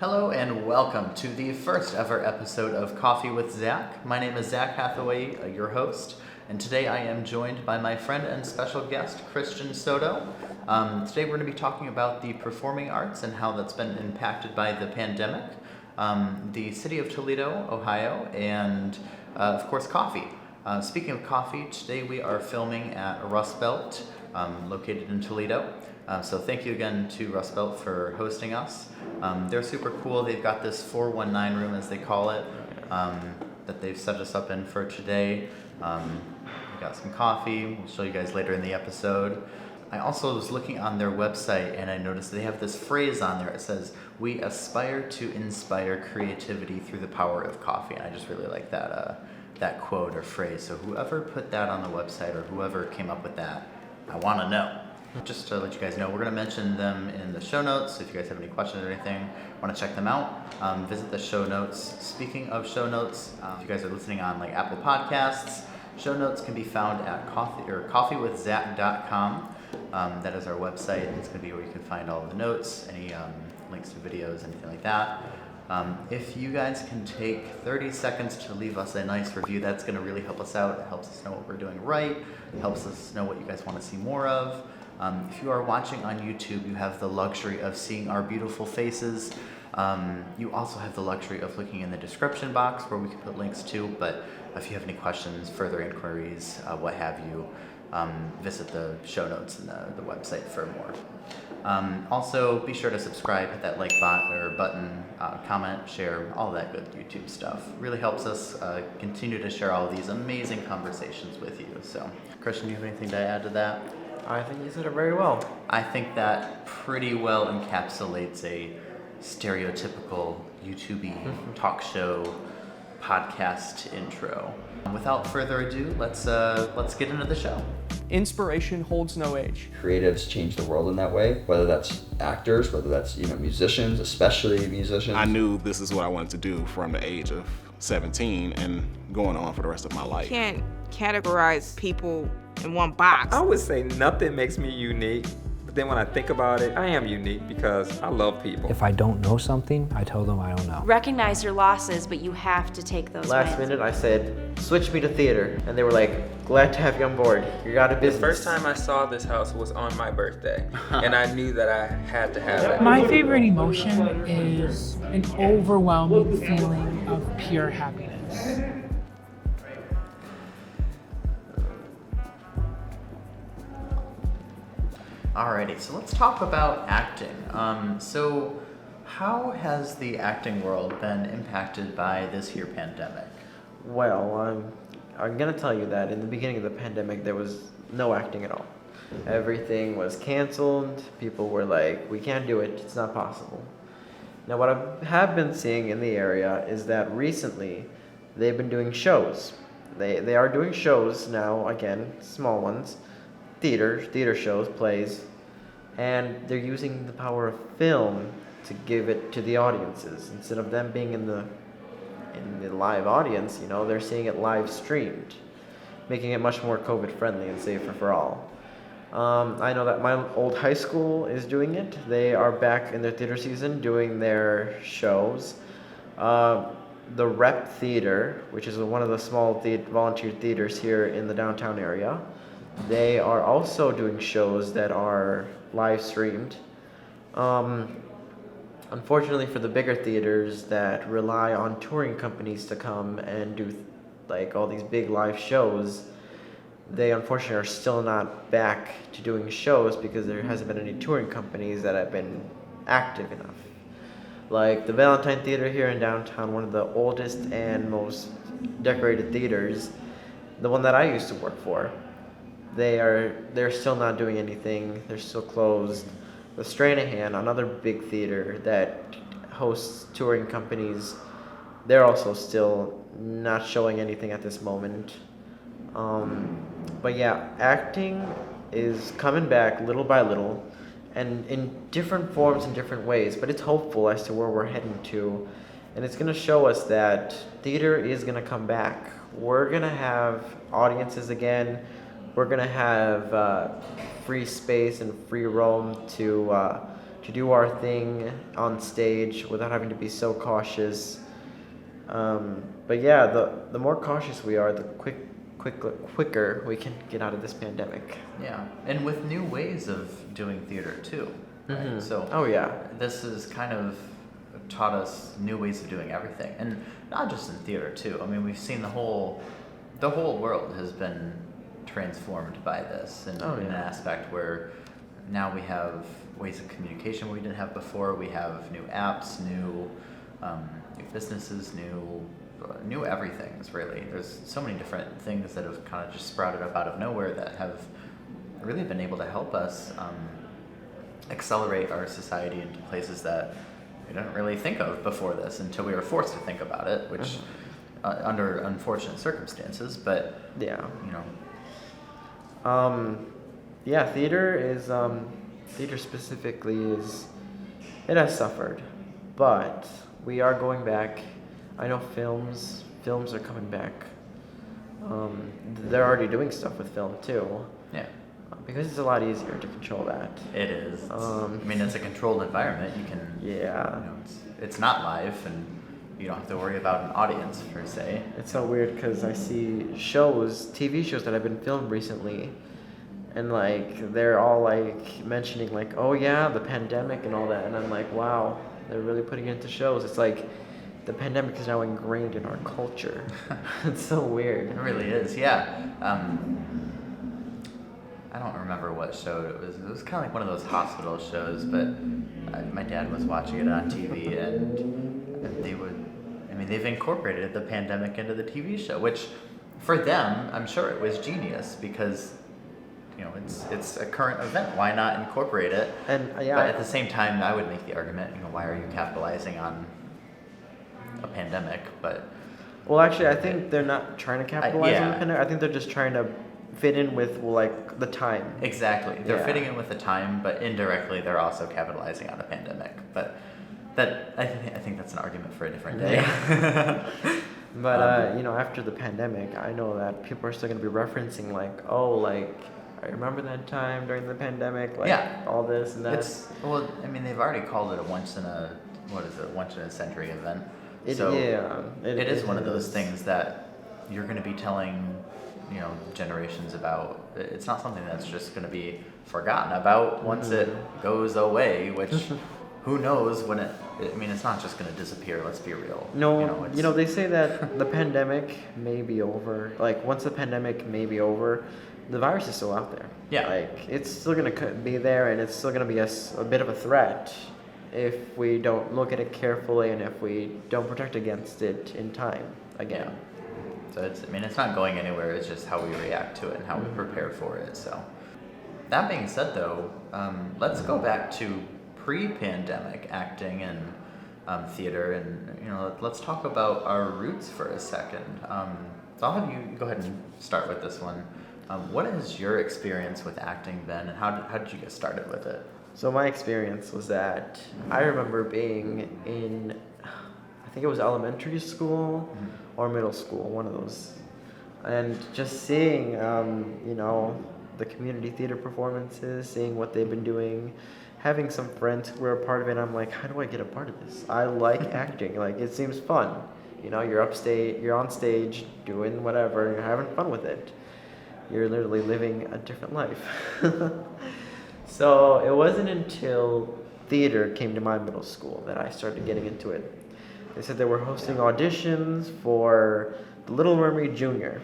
Hello and welcome to the first ever episode of Coffee with Zach. My name is Zach Hathaway, your host, and today I am joined by my friend and special guest, Cristian Soto. Today we're going to be talking about the performing arts and how that's been impacted by the pandemic, the city of Toledo, Ohio, and of course coffee. Speaking of coffee, today we are filming at Rust Belt, located in Toledo. So thank you again to Rust Belt for hosting us. They're super cool. They've got this 419 room, as they call it, that they've set us up in for today. We got some coffee. We'll show you guys later in the episode. I also was looking on their website and I noticed they have this phrase on there. It says, "We aspire to inspire creativity through the power of coffee." And I just really like that quote or phrase. So whoever put that on the website or whoever came up with that, I want to know. Just to let you guys know, we're going to mention them in the show notes. So if you guys have any questions or anything, want to check them out, visit the show notes. Speaking of show notes, if you guys are listening on like Apple Podcasts, show notes can be found at coffeewithzach.com. That is our website. It's going to be where you can find all of the notes, any links to videos, anything like that. If you guys can take 30 seconds to leave us a nice review, that's going to really help us out. It helps us know what we're doing right. It helps us know what you guys want to see more of. If you are watching on YouTube, you have the luxury of seeing our beautiful faces. You also have the luxury of looking in the description box where we can put links to, but if you have any questions, further inquiries, what have you, visit the show notes and the website for more. Also, be sure to subscribe, hit that like button, comment, share, all that good YouTube stuff. Really helps us continue to share all of these amazing conversations with you. So, Cristian, you have anything to add to that? I think you said it very well. I think that pretty well encapsulates a stereotypical YouTube-y talk show podcast intro. Without further ado, let's get into the show. Inspiration holds no age. Creatives change the world in that way, whether that's actors, whether that's musicians, especially musicians. I knew this is what I wanted to do from the age of 17 and going on for the rest of my life. You can't categorize people in one box. I would say nothing makes me unique, but then when I think about it, I am unique because I love people. If I don't know something, I tell them I don't know. Recognize your losses, but you have to take those Last wins. minute I said, switch me to theater. And they were like, glad to have you on board. You're out of business. The first time I saw this house was on my birthday, and I knew that I had to have it. My favorite emotion is an overwhelming feeling of pure happiness. Alrighty, so let's talk about acting. So how has the acting world been impacted by this here pandemic? Well, I'm gonna tell you that in the beginning of the pandemic, there was no acting at all. Everything was canceled. People were like, we can't do it. It's not possible. Now, what I have been seeing in the area is that recently they've been doing shows. They are doing shows now, again, small ones, theater shows, plays, and they're using the power of film to give it to the audiences. Instead of them being in the live audience, they're seeing it live streamed, making it much more COVID friendly and safer for all. I know that my old high school is doing it. They are back in their theater season doing their shows. The Rep Theater, which is one of the small volunteer theaters here in the downtown area, they are also doing shows that are live streamed. Unfortunately for the bigger theaters that rely on touring companies to come and do like all these big live shows, they unfortunately are still not back to doing shows because there hasn't been any touring companies that have been active enough. Like the Valentine Theater here in downtown, one of the oldest and most decorated theaters, the one that I used to work for, they're still not doing anything. They're still closed. The Stranahan, another big theater that hosts touring companies, they're also still not showing anything at this moment. But yeah, acting is coming back little by little and in different forms and different ways, but it's hopeful as to where we're heading to. And it's going to show us that theater is going to come back. We're going to have audiences again. We're going to have free space and free roam to to do our thing on stage without having to be so cautious. But yeah, the more cautious we are, the quicker we can get out of this pandemic. Yeah, and with new ways of doing theater too. Right? Mhm. So Oh yeah. this has kind of taught us new ways of doing everything, and not just in theater too. I mean, we've seen the whole world has been transformed by this, in an aspect where now we have ways of communication we didn't have before. We have new apps, new businesses, new everythings, really. There's so many different things that have kind of just sprouted up out of nowhere that have really been able to help us accelerate our society into places that we didn't really think of before this until we were forced to think about it, which under unfortunate circumstances, but Yeah. you know. Yeah, theater specifically it has suffered, but we are going back. I know films are coming back. They're already doing stuff with film too, Yeah, because it's a lot easier to control that. it is. I mean, it's a controlled environment. You can, Yeah. you know, it's not live, and you don't have to worry about an audience per se. It's so weird because I see TV shows that have been filmed recently, and like they're all like mentioning like, oh yeah, the pandemic and all that, and I'm like, wow, they're really putting it into shows. It's like the pandemic is now ingrained in our culture. It's so weird. It really is, yeah. I don't remember what show it was. It was kind of like one of those hospital shows, but my dad was watching it on TV, and they've incorporated the pandemic into the TV show, which for them, I'm sure it was genius because, you know, it's a current event. Why not incorporate it? And But at the same time, I would make the argument, you know, why are you capitalizing on a pandemic? But well, actually, I think they're not trying to capitalize on the yeah. pandemic. I think they're just trying to fit in with like the time. exactly, they're Yeah. fitting in with the time, but indirectly, they're also capitalizing on a pandemic. But that I think that's an argument for a different day. But you know, after the pandemic, I know that people are still going to be referencing like, oh, like I remember that time during the pandemic, like Yeah. all this and that. I mean, they've already called it a once in a century event. It is one of those is. things that you're going to be telling, you know, generations about. It's not something that's just going to be forgotten about once it goes away, which who knows when it's not just going to disappear, let's be real. No, they say that the pandemic may be over. Like, once the pandemic may be over, the virus is still out there. Yeah. Like, it's still going to be there, and it's still going to be a bit of a threat if we don't look at it carefully and if we don't protect against it in time again. So it's not going anywhere. It's just how we react to it and how we prepare for it. So that being said, though, let's go back to pre-pandemic acting and theater, and you know, let's talk about our roots for a second. So I'll have you go ahead and start with this one. What has your experience with acting been, and how did you get started with it? So my experience was that I remember being in, I think it was elementary school or middle school, one of those, and just seeing, you know, the community theater performances, seeing what they've been doing, having some friends who were a part of it. I'm like, how do I get a part of this? I like acting. Like, it seems fun. You know, you're on stage doing whatever, you're having fun with it. You're literally living a different life. So it wasn't until theater came to my middle school that I started getting into it. They said they were hosting auditions for The Little Mermaid Junior.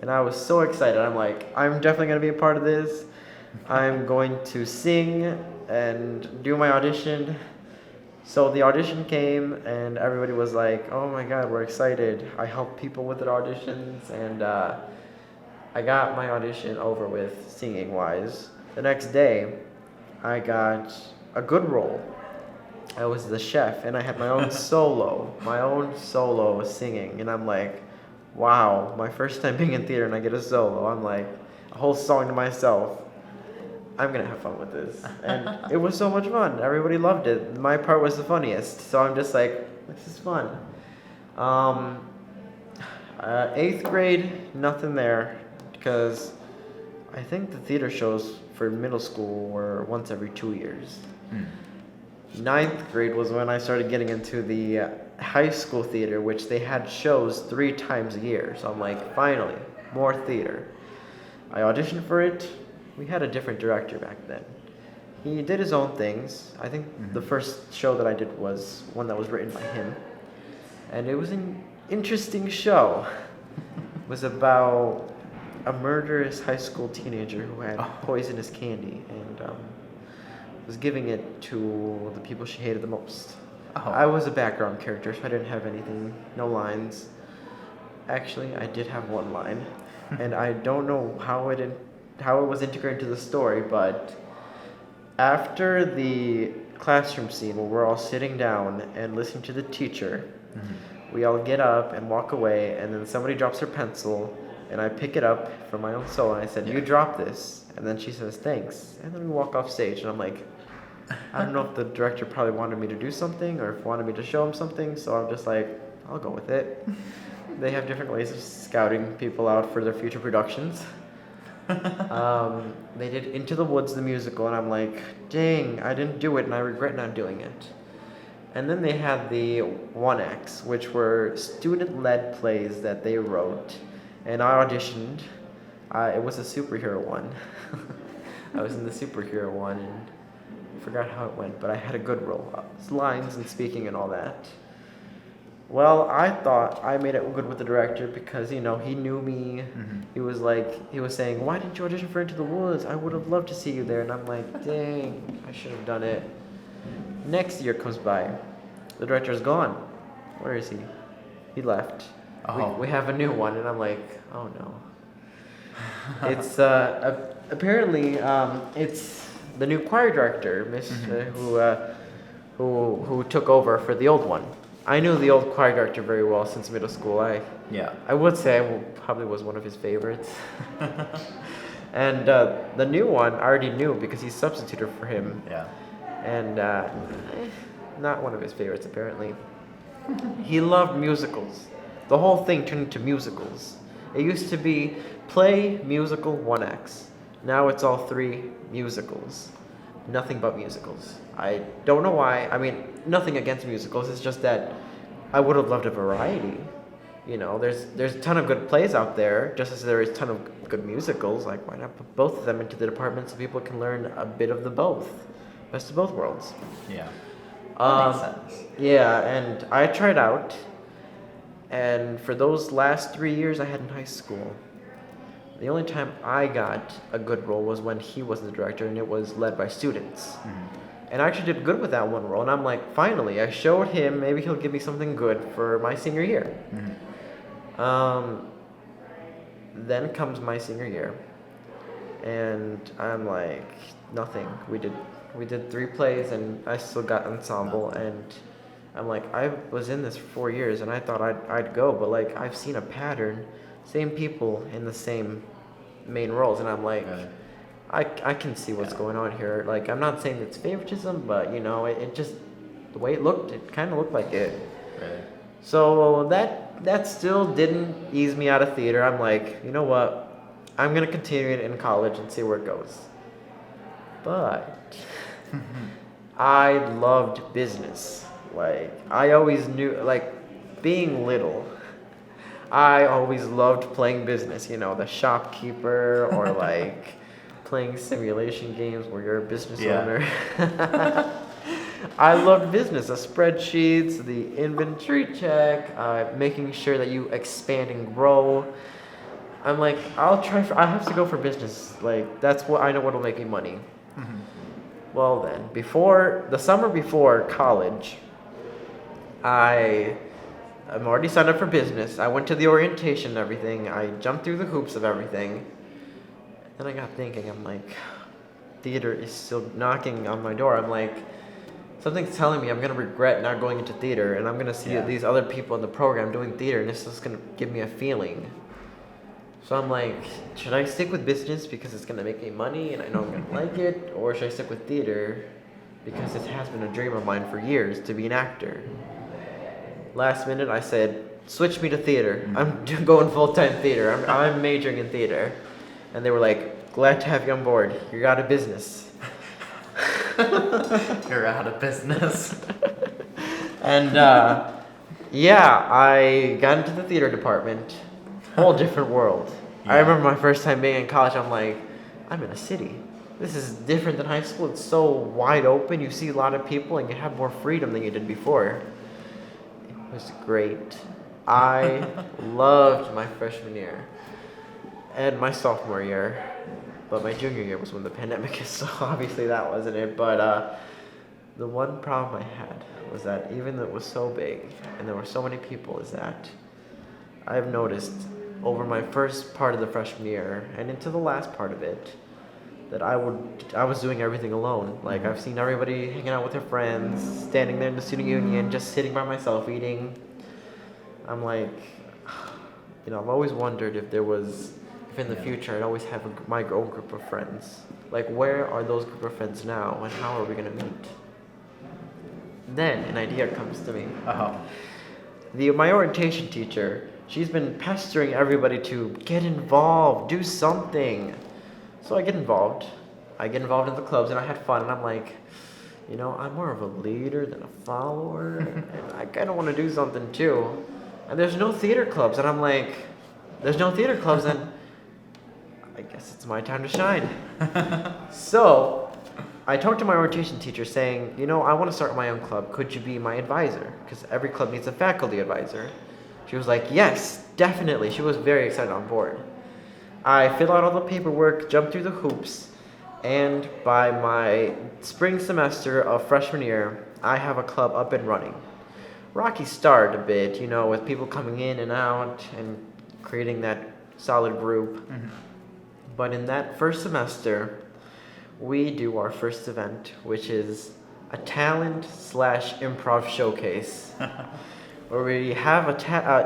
And I was so excited. I'm like, I'm definitely going to be a part of this. I'm going to sing and do my audition. So the audition came and everybody was like, oh my God, we're excited. I helped people with their auditions, and I got my audition over with singing wise. The next day, I got a good role. I was the chef, and I had my own solo singing, and I'm like, wow, my first time being in theater and I get a solo. I'm like, a whole song to myself. I'm gonna have fun with this. And it was so much fun. Everybody loved it. My part was the funniest, so I'm just like, this is fun. 8th grade, nothing there, because I think the theater shows for middle school were once every 2 years. ninth grade was when I started getting into the high school theater, which they had shows 3 times a year. So I'm like, finally, more theater. I auditioned for it. We had a different director back then. He did his own things. I think the first show that I did was one that was written by him. And it was an interesting show. It was about a murderous high school teenager who had poisonous candy and was giving it to the people she hated the most. I was a background character, so I didn't have anything, no lines. Actually, I did have one line, and I don't know how it was integrated into the story, but after the classroom scene where we're all sitting down and listening to the teacher, we all get up and walk away, and then somebody drops her pencil, and I pick it up from my own soul, and I said, "You drop this." And then she says, "Thanks." And then we walk off stage, and I'm like, I don't know if the director probably wanted me to do something or if wanted me to show him something, so I'm just like, I'll go with it. They have different ways of scouting people out for their future productions. They did Into the Woods, the musical, and I'm like, dang, I didn't do it, and I regret not doing it. And then they had the 1X, which were student-led plays that they wrote, and I auditioned. It was a superhero one. I was in the superhero one, and I forgot how it went, but I had a good role. Lines and speaking and all that. Well, I thought I made it good with the director because, he knew me. He was saying, "Why didn't you audition for Into the Woods? I would have loved to see you there." And I'm like, dang, I should have done it. Next year comes by. The director's gone. Where is he? He left. We have a new one, and I'm like, oh no. It's apparently it's the new choir director, who took over for the old one. I knew the old choir director very well since middle school. I would say I probably was one of his favorites. And the new one I already knew because he substituted for him. Yeah. And not one of his favorites apparently. He loved musicals. The whole thing turned into musicals. It used to be play, musical, 1X. Now it's all 3 musicals. Nothing but musicals. I don't know why. I mean, nothing against musicals. It's just that I would have loved a variety. There's a ton of good plays out there, just as there is a ton of good musicals. Like, why not put both of them into the department so people can learn a bit of the both? Best of both worlds. Yeah. That makes sense. Yeah, and I tried out. And for those last 3 years I had in high school, the only time I got a good role was when he was the director, and it was led by students. And I actually did good with that one role, and I'm like, finally, I showed him, maybe he'll give me something good for my senior year. Then comes my senior year, and I'm like, nothing. We did 3 plays, and I still got ensemble, and I'm like, I was in this for 4 years, and I thought I'd go, but like, I've seen a pattern, same people in the same main roles, and I'm like, I can see what's going on here. Like, I'm not saying it's favoritism, but it just, the way it looked, it kind of looked like it. Right. So that still didn't ease me out of theater. I'm like, you know what? I'm gonna continue it in college and see where it goes. But I loved business. Like, I always knew, like, being little, I always loved playing business, the shopkeeper, or like playing simulation games where you're a business owner. I loved business, the spreadsheets, the inventory check, making sure that you expand and grow. I'm like, I have to go for business. Like, that's what I know what'll make me money. Well then, the summer before college, I'm already signed up for business. I went to the orientation and everything. I jumped through the hoops of everything. Then I got thinking, I'm like, theater is still knocking on my door. I'm like, something's telling me I'm going to regret not going into theater, and I'm going to see these other people in the program doing theater, and this is going to give me a feeling. So I'm like, should I stick with business because it's going to make me money and I know I'm going to like it, or should I stick with theater because it has been a dream of mine for years to be an actor? Last minute, I said, switch me to theater. I'm going full-time theater. I'm majoring in theater. And they were like, glad to have you on board. You're out of business. You're out of business. And yeah, I got into the theater department. Whole different world. I remember my first time being in college. I'm like, I'm in a city. This is different than high school. It's so wide open. You see a lot of people and you have more freedom than you did before. It was great. I loved my freshman year and my sophomore year. But my junior year was when the pandemic hit, so obviously that wasn't it. But the one problem I had was that even though it was so big and there were so many people, is that I've noticed over my first part of the freshman year and into the last part of it that I was doing everything alone. Like, I've seen everybody hanging out with their friends, standing there in the student union, just sitting by myself eating. I'm like, I've always wondered if in the future I'd always have my own group of friends. Like, where are those group of friends now, and how are we gonna meet? Then an idea comes to me. My orientation teacher, she's been pestering everybody to get involved, do something. So I get involved. I get involved in the clubs, and I had fun. And I'm like, I'm more of a leader than a follower, and I kind of want to do something too. And there's no theater clubs, and I'm like, there's no theater clubs, and I guess it's my time to shine. So I talked to my orientation teacher saying, I want to start my own club. Could you be my advisor? Because every club needs a faculty advisor. She was like, yes, definitely. She was very excited on board. I filled out all the paperwork, jumped through the hoops, and by my spring semester of freshman year, I have a club up and running. Rocky start a bit, with people coming in and out and creating that solid group. But in that first semester, we do our first event, which is a talent/improv showcase, where we have a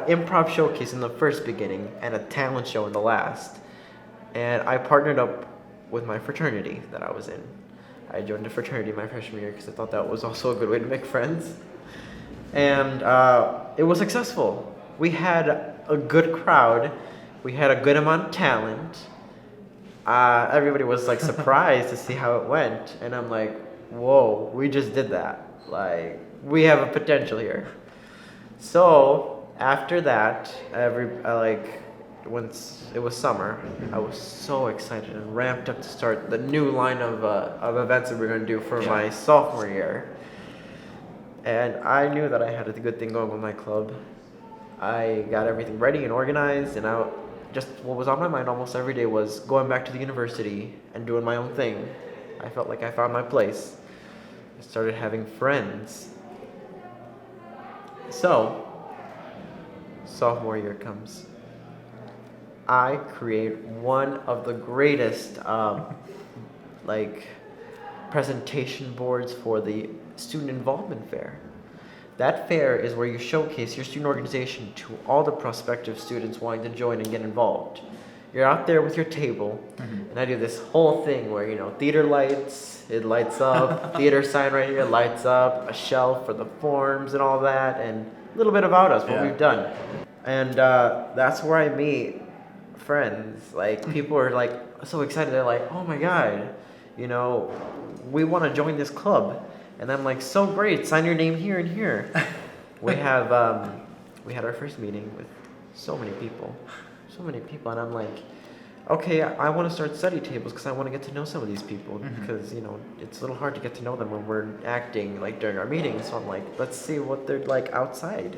improv showcase in the first beginning and a talent show in the last. And I partnered up with my fraternity that I was in. I joined a fraternity my freshman year because I thought that was also a good way to make friends. And it was successful. We had a good crowd. We had a good amount of talent. Everybody was like surprised to see how it went. And I'm like, whoa, we just did that. Like, we have a potential here. So after that, once it was summer, I was so excited and ramped up to start the new line of events that we were going to do for my sophomore year. And I knew that I had a good thing going with my club. I got everything ready and organized, and what was on my mind almost every day was going back to the university and doing my own thing. I felt like I found my place. I started having friends. So, sophomore year comes. I create one of the greatest presentation boards for the student involvement fair. That fair is where you showcase your student organization to all the prospective students wanting to join and get involved. You're out there with your table, and I do this whole thing where, theater lights, it lights up, theater sign right here lights up, a shelf for the forms and all that, and a little bit about us, what we've done. And that's where I meet friends. Like, people are like so excited. They're like, oh my God, we want to join this club. And I'm like, so great, sign your name here and here. We had our first meeting with so many people, and I'm like, okay, I want to start study tables because I want to get to know some of these people, because it's a little hard to get to know them when we're acting during our meetings. So I'm like, let's see what they're like outside.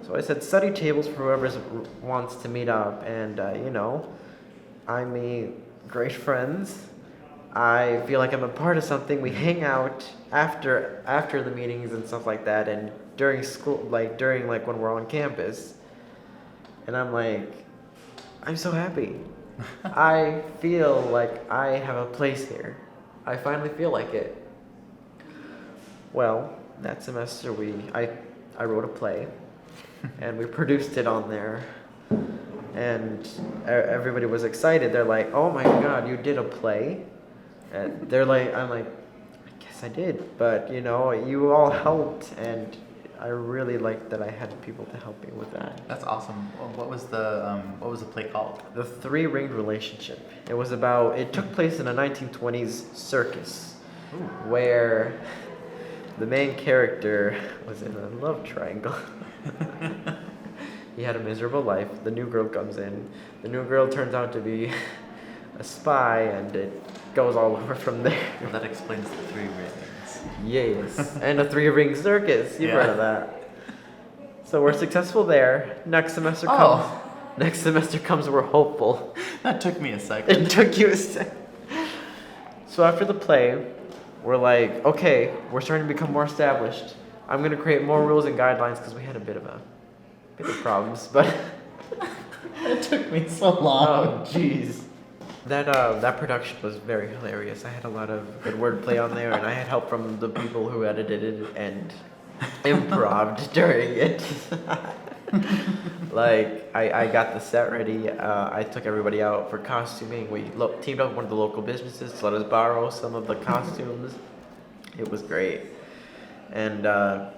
So I said study tables for whoever wants to meet up, and I meet great friends. I feel like I'm a part of something. We hang out after the meetings and stuff like that, and during school, during when we're on campus. And I'm like, I'm so happy. I feel like I have a place here. I finally feel like it. Well, that semester I wrote a play, and we produced it on there. And everybody was excited. They're like, oh my God, you did a play? And they're like, I'm like, I guess I did, but you all helped, and I really liked that I had people to help me with that. That's awesome. What was the play called? The Three-Ringed Relationship. It took place in a 1920s circus, where the main character was in a love triangle. He had a miserable life. The new girl comes in. The new girl turns out to be a spy, and it goes all over from there. Well, that explains the 3 rings. Yes, and a 3-ring circus. You've heard of that. So we're successful there. Next semester comes. Next semester comes. We're hopeful. That took me a second. It took you a second. So after the play, we're like, okay, we're starting to become more established. I'm gonna create more rules and guidelines because we had a bit of problems, but It took me so long. oh jeez. That production was very hilarious. I had a lot of good wordplay on there, and I had help from the people who edited it and improv'd during it. Like, I got the set ready. I took everybody out for costuming. We teamed up with one of the local businesses to let us borrow some of the costumes. It was great. And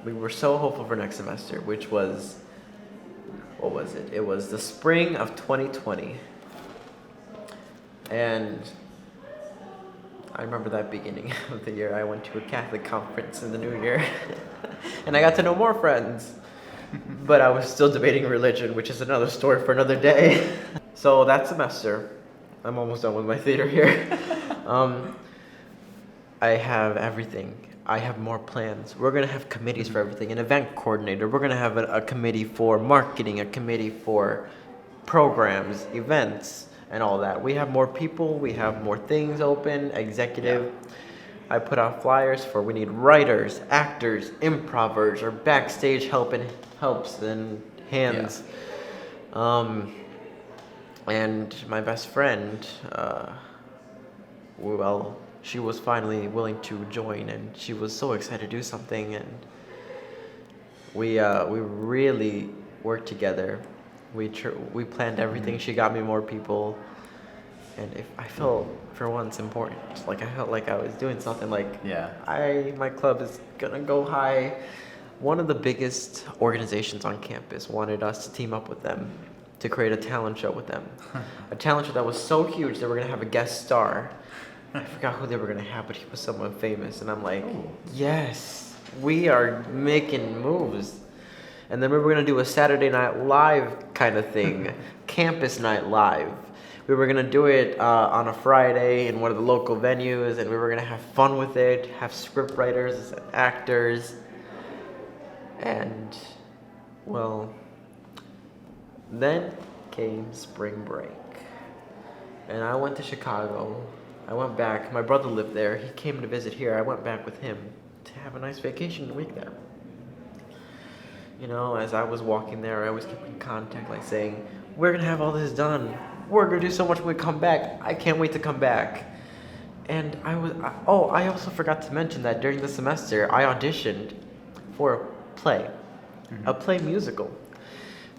we were so hopeful for next semester, which was, what was it? It was the spring of 2020. And I remember that beginning of the year. I went to a Catholic conference in the new year. And I got to know more friends. But I was still debating religion, which is another story for another day. So that semester, I'm almost done with my theater here. I have everything. I have more plans. We're going to have committees for everything. An event coordinator. We're going to have a committee for marketing, a committee for programs, events, and all that. We have more people. We have more things open, executive. Yeah. I put out flyers for we need writers, actors, improvers, or backstage helps and hands. Yeah. And my best friend, well, she was finally willing to join, and she was so excited to do something, and we really worked together. We planned everything. She got me more people, and I felt for once important. Like I felt like I was doing something. Like my club is gonna go high. One of the biggest organizations on campus wanted us to team up with them to create a talent show with them. A talent show that was so huge they were gonna have a guest star. I forgot who they were gonna have, but he was someone famous, and I'm like, yes, we are making moves. And then we were gonna do a Saturday Night Live kind of thing, Campus Night Live. We were gonna do it on a Friday in one of the local venues, and we were gonna have fun with it, have script writers, actors, and well, then came spring break, and I went to Chicago. I went back. My brother lived there. He came to visit here. I went back with him to have a nice vacation week there. You know, as I was walking there, I always kept in contact, like saying, we're going to have all this done. We're going to do so much when we come back. I can't wait to come back. And I also forgot to mention that during the semester, I auditioned for a play, a play musical.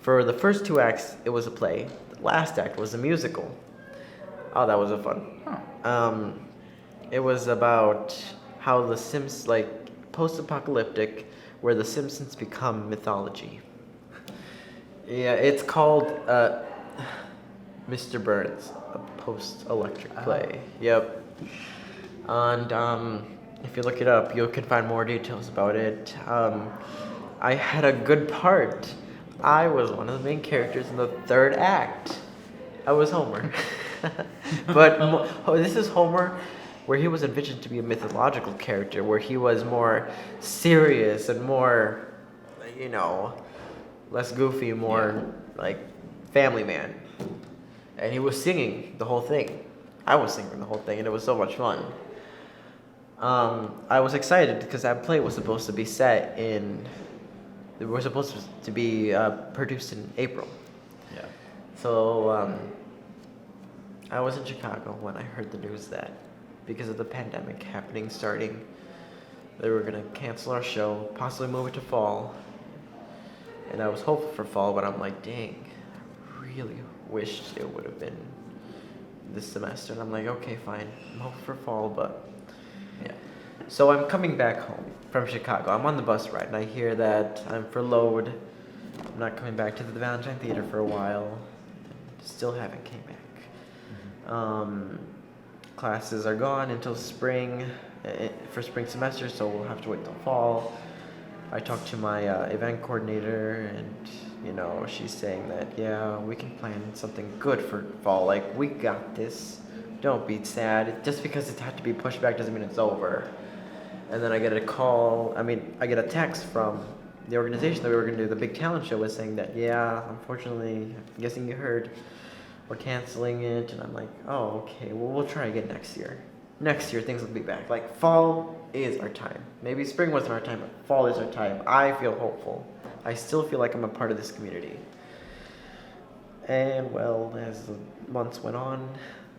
For the first 2 acts, it was a play. The last act was a musical. Oh, that was a fun. It was about how the Sims, like post-apocalyptic, where the Simpsons become mythology. Yeah, it's called Mr. Burns, a post-electric play. Yep. And if you look it up, you can find more details about it. I had a good part. I was one of the main characters in the 3rd act. I was Homer. But this is Homer, where he was envisioned to be a mythological character, where he was more serious and more, you know, less goofy, more like family man. And he was singing the whole thing. I was singing the whole thing, and it was so much fun. I was excited because that play was supposed to be set in. It was supposed to be produced in April. Yeah. So I was in Chicago when I heard the news that because of the pandemic starting, they were gonna cancel our show, possibly move it to fall. And I was hopeful for fall, but I'm like, dang, I really wished it would have been this semester. And I'm like, okay, fine, I'm hoping for fall, but yeah. So I'm coming back home from Chicago. I'm on the bus ride, and I hear that I'm furloughed. I'm not coming back to the Valentine Theater for a while. Still haven't came back. Classes are gone until spring. for spring semester, so we'll have to wait till fall. I talked to my event coordinator, and she's saying that yeah, we can plan something good for fall. Like, we got this. Don't be sad. Just because it had to be pushed back doesn't mean it's over. And then I get a I get a text from the organization that we were going to do the big talent show was saying that, yeah, unfortunately, I'm guessing you heard, we're canceling it. And I'm like, oh, okay, well, we'll try again next year. Next year, things will be back. Like, fall is our time. Maybe spring wasn't our time, but fall is our time. I feel hopeful. I still feel like I'm a part of this community. And, well, as the months went on,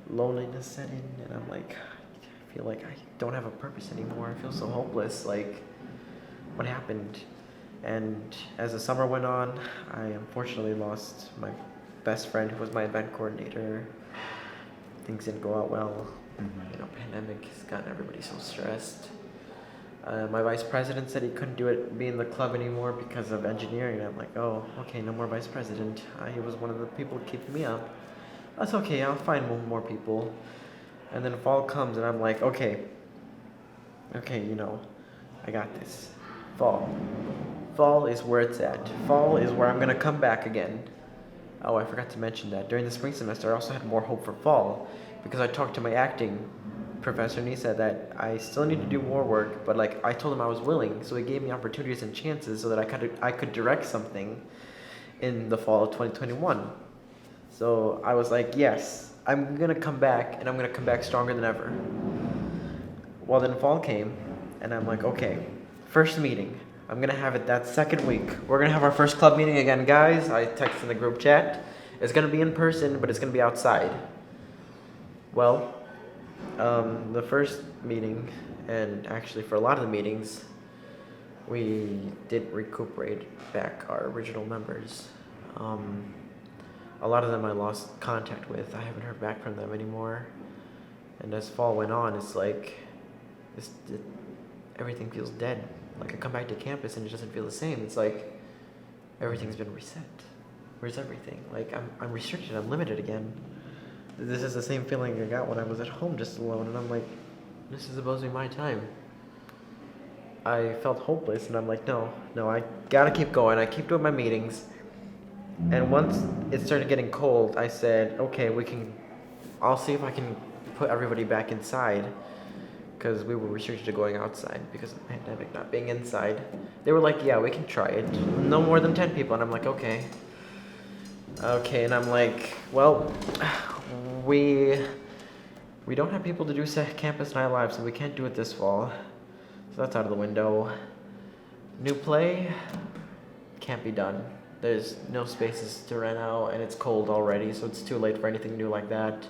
loneliness set in, and I'm like, I feel like I don't have a purpose anymore. I feel so hopeless. Like, what happened? And as the summer went on, I unfortunately lost my best friend who was my event coordinator. Things didn't go out well. Pandemic has gotten everybody so stressed. My vice president said he couldn't be in the club anymore because of engineering. I'm like, oh, okay, no more vice president. He was one of the people keeping me up. That's okay, I'll find more people. And then fall comes, and I'm like, okay, I got this. Fall is where it's at. Fall is where I'm gonna come back again. Oh, I forgot to mention that during the spring semester, I also had more hope for fall because I talked to my acting professor, and he said that I still need to do more work, but I told him I was willing, so he gave me opportunities and chances so that I could direct something in the fall of 2021. So I was like, yes, I'm gonna come back, and I'm gonna come back stronger than ever. Well, then fall came, and I'm like, okay, first meeting. I'm gonna have it that second week. We're gonna have our first club meeting again, guys. I texted in the group chat. It's gonna be in person, but it's gonna be outside. Well, the first meeting, and actually for a lot of the meetings, we didn't recuperate back our original members. A lot of them I lost contact with. I haven't heard back from them anymore. And as fall went on, it's like everything feels dead. Like, I come back to campus and it doesn't feel the same. It's like everything's been reset. Where's everything? Like, I'm restricted. I'm limited again. This is the same feeling I got when I was at home just alone, and I'm like, this is supposed to be my time. I felt hopeless, and I'm like, no, I gotta keep going. I keep doing my meetings. And once it started getting cold, I said, okay, I'll see if I can put everybody back inside, because we were restricted to going outside because of the pandemic, not being inside. They were like, yeah, we can try it. No more than 10 people. And I'm like, okay. And I'm like, well, we don't have people to do campus night live, so we can't do it this fall. So that's out of the window. New play can't be done. There's no spaces to rent out, and it's cold already, so it's too late for anything new like that.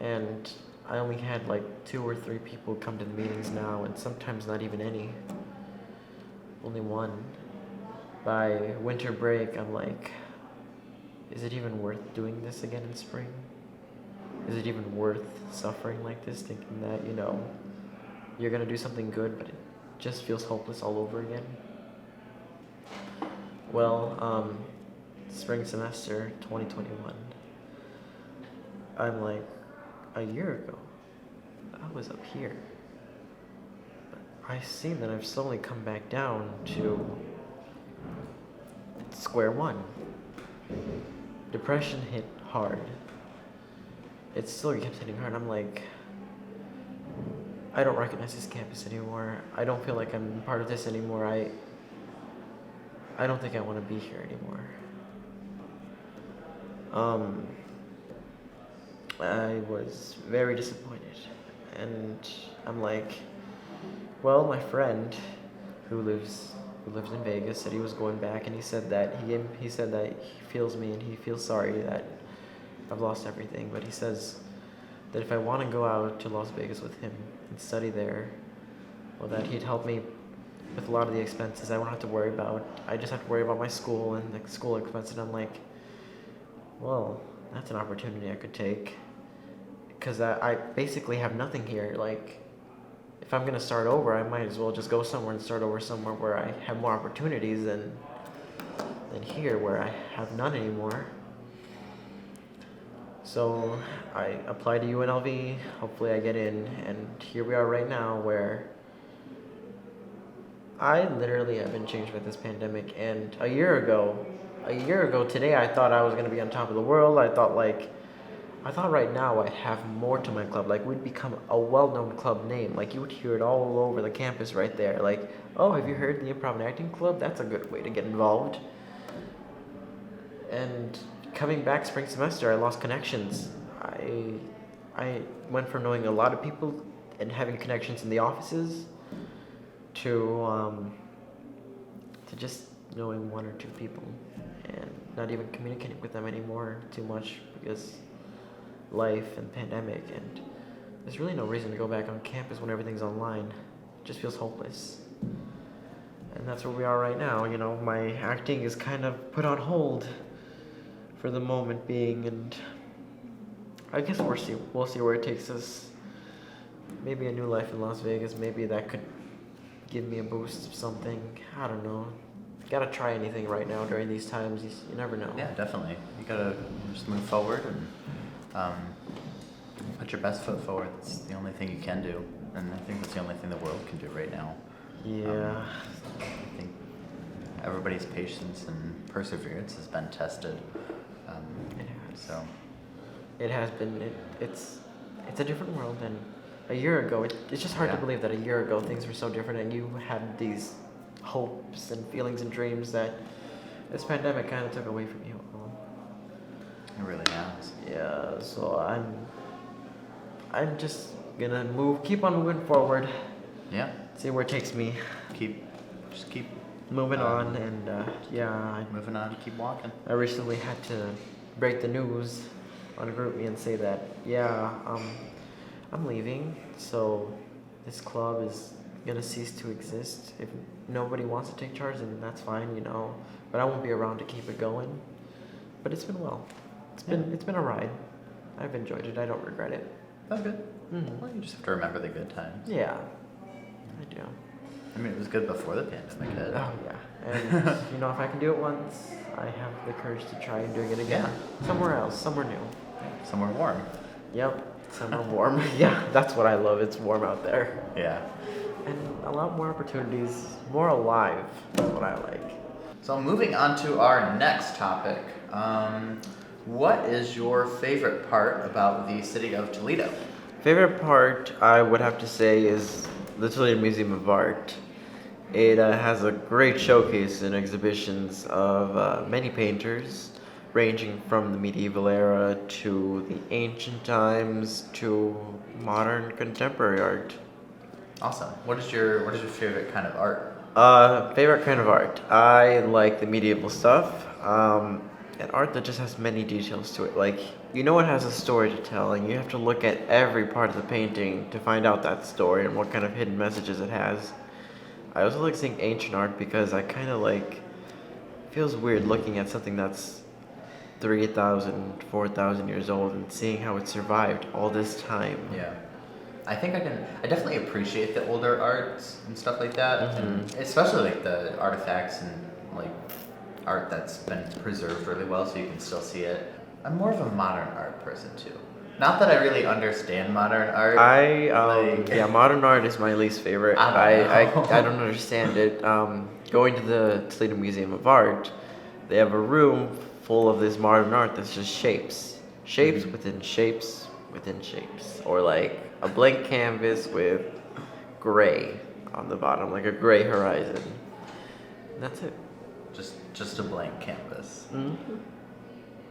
And I only had 2 or 3 people come to the meetings now, and sometimes not even any. Only one. By winter break, I'm like, is it even worth doing this again in spring? Is it even worth suffering like this, thinking that, you're gonna do something good, but it just feels hopeless all over again? Well, spring semester 2021, I'm like, a year ago, I was up here. But I've seen that I've slowly come back down to square one. Depression hit hard. It still kept hitting hard. I'm like, I don't recognize this campus anymore. I don't feel like I'm part of this anymore. I don't think I want to be here anymore. I was very disappointed, and I'm like, well, my friend who lives in Vegas said he was going back, and he said that he feels me, and he feels sorry that I've lost everything, but he says that if I want to go out to Las Vegas with him and study there, well, that he'd help me with a lot of the expenses I won't have to worry about. I just have to worry about my school and the school expenses. And I'm like, well, that's an opportunity I could take, because I basically have nothing here. Like, if I'm gonna start over, I might as well just go somewhere and start over somewhere where I have more opportunities than here, where I have none anymore. So I applied to UNLV. Hopefully I get in, and here we are right now where I literally have been changed by this pandemic. And a year ago today, I thought I was gonna be on top of the world. I thought right now I'd have more to my club. Like, we'd become a well-known club name. Like, you would hear it all over the campus right there. Like, oh, have you heard the Improv and Acting Club? That's a good way to get involved. And coming back spring semester, I lost connections. I went from knowing a lot of people and having connections in the offices to just knowing one or two people and not even communicating with them anymore too much because life and pandemic, and there's really no reason to go back on campus when everything's online. It just feels hopeless. And that's where we are right now. You know, my acting is kind of put on hold for the moment being, and I guess we'll see where it takes us. Maybe a new life in Las Vegas, maybe that could give me a boost of something. I don't know. Gotta try anything right now during these times. You never know. Yeah, definitely. You gotta just move forward and put your best foot forward. It's the only thing you can do, and I think that's the only thing the world can do right now. Yeah. I think everybody's patience and perseverance has been tested. It has. So It has been. It's a different world than a year ago. It's just hard to believe that a year ago things were so different, and you had these hopes and feelings and dreams that this pandemic kind of took away from you. it really has. Yeah, so I'm just gonna keep on moving forward, Yeah. see where it takes me, Just keep moving on, and moving on. Keep walking. I recently had to break the news on GroupMe and say that, I'm leaving, so this club is gonna cease to exist. If nobody wants to take charge, then that's fine, you know, but I won't be around to keep it going. But it's been well. It's been a ride. I've enjoyed it. I don't regret it. That's good. Mm-hmm. Well, you just have to remember the good times. Yeah, I do. I mean, it was good before the pandemic hit. Oh yeah, and if I can do it once, I have the courage to try doing it again. Somewhere else, somewhere new. Somewhere warm. Yep, somewhere warm. Yeah, that's what I love. It's warm out there, Yeah. and a lot more opportunities, more alive. That's what I like. So moving on to our next topic. What is your favorite part about the city of Toledo? Favorite part, I would have to say, is the Toledo Museum of Art. It has a great showcase and exhibitions of many painters, ranging from the medieval era to the ancient times to modern contemporary art. Awesome. What is your favorite kind of art? Favorite kind of art. I like the medieval stuff, and art that just has many details to it. Like, it has a story to tell, and you have to look at every part of the painting to find out that story and what kind of hidden messages it has. I also like seeing ancient art because I kind of it feels weird looking at something that's 3,000, 4,000 years old and seeing how it survived all this time. Yeah. I think I definitely appreciate the older arts and stuff like that, and especially like the artifacts and like art that's been preserved really well so you can still see it. I'm more of a modern art person too. Not that I really understand modern art. Modern art is my least favorite. I don't understand it. Going to the Toledo Museum of Art, they have a room full of this modern art that's just shapes within shapes within shapes, or like a blank canvas with gray on the bottom, like a gray horizon. And that's it. Just a blank canvas. Mm-hmm.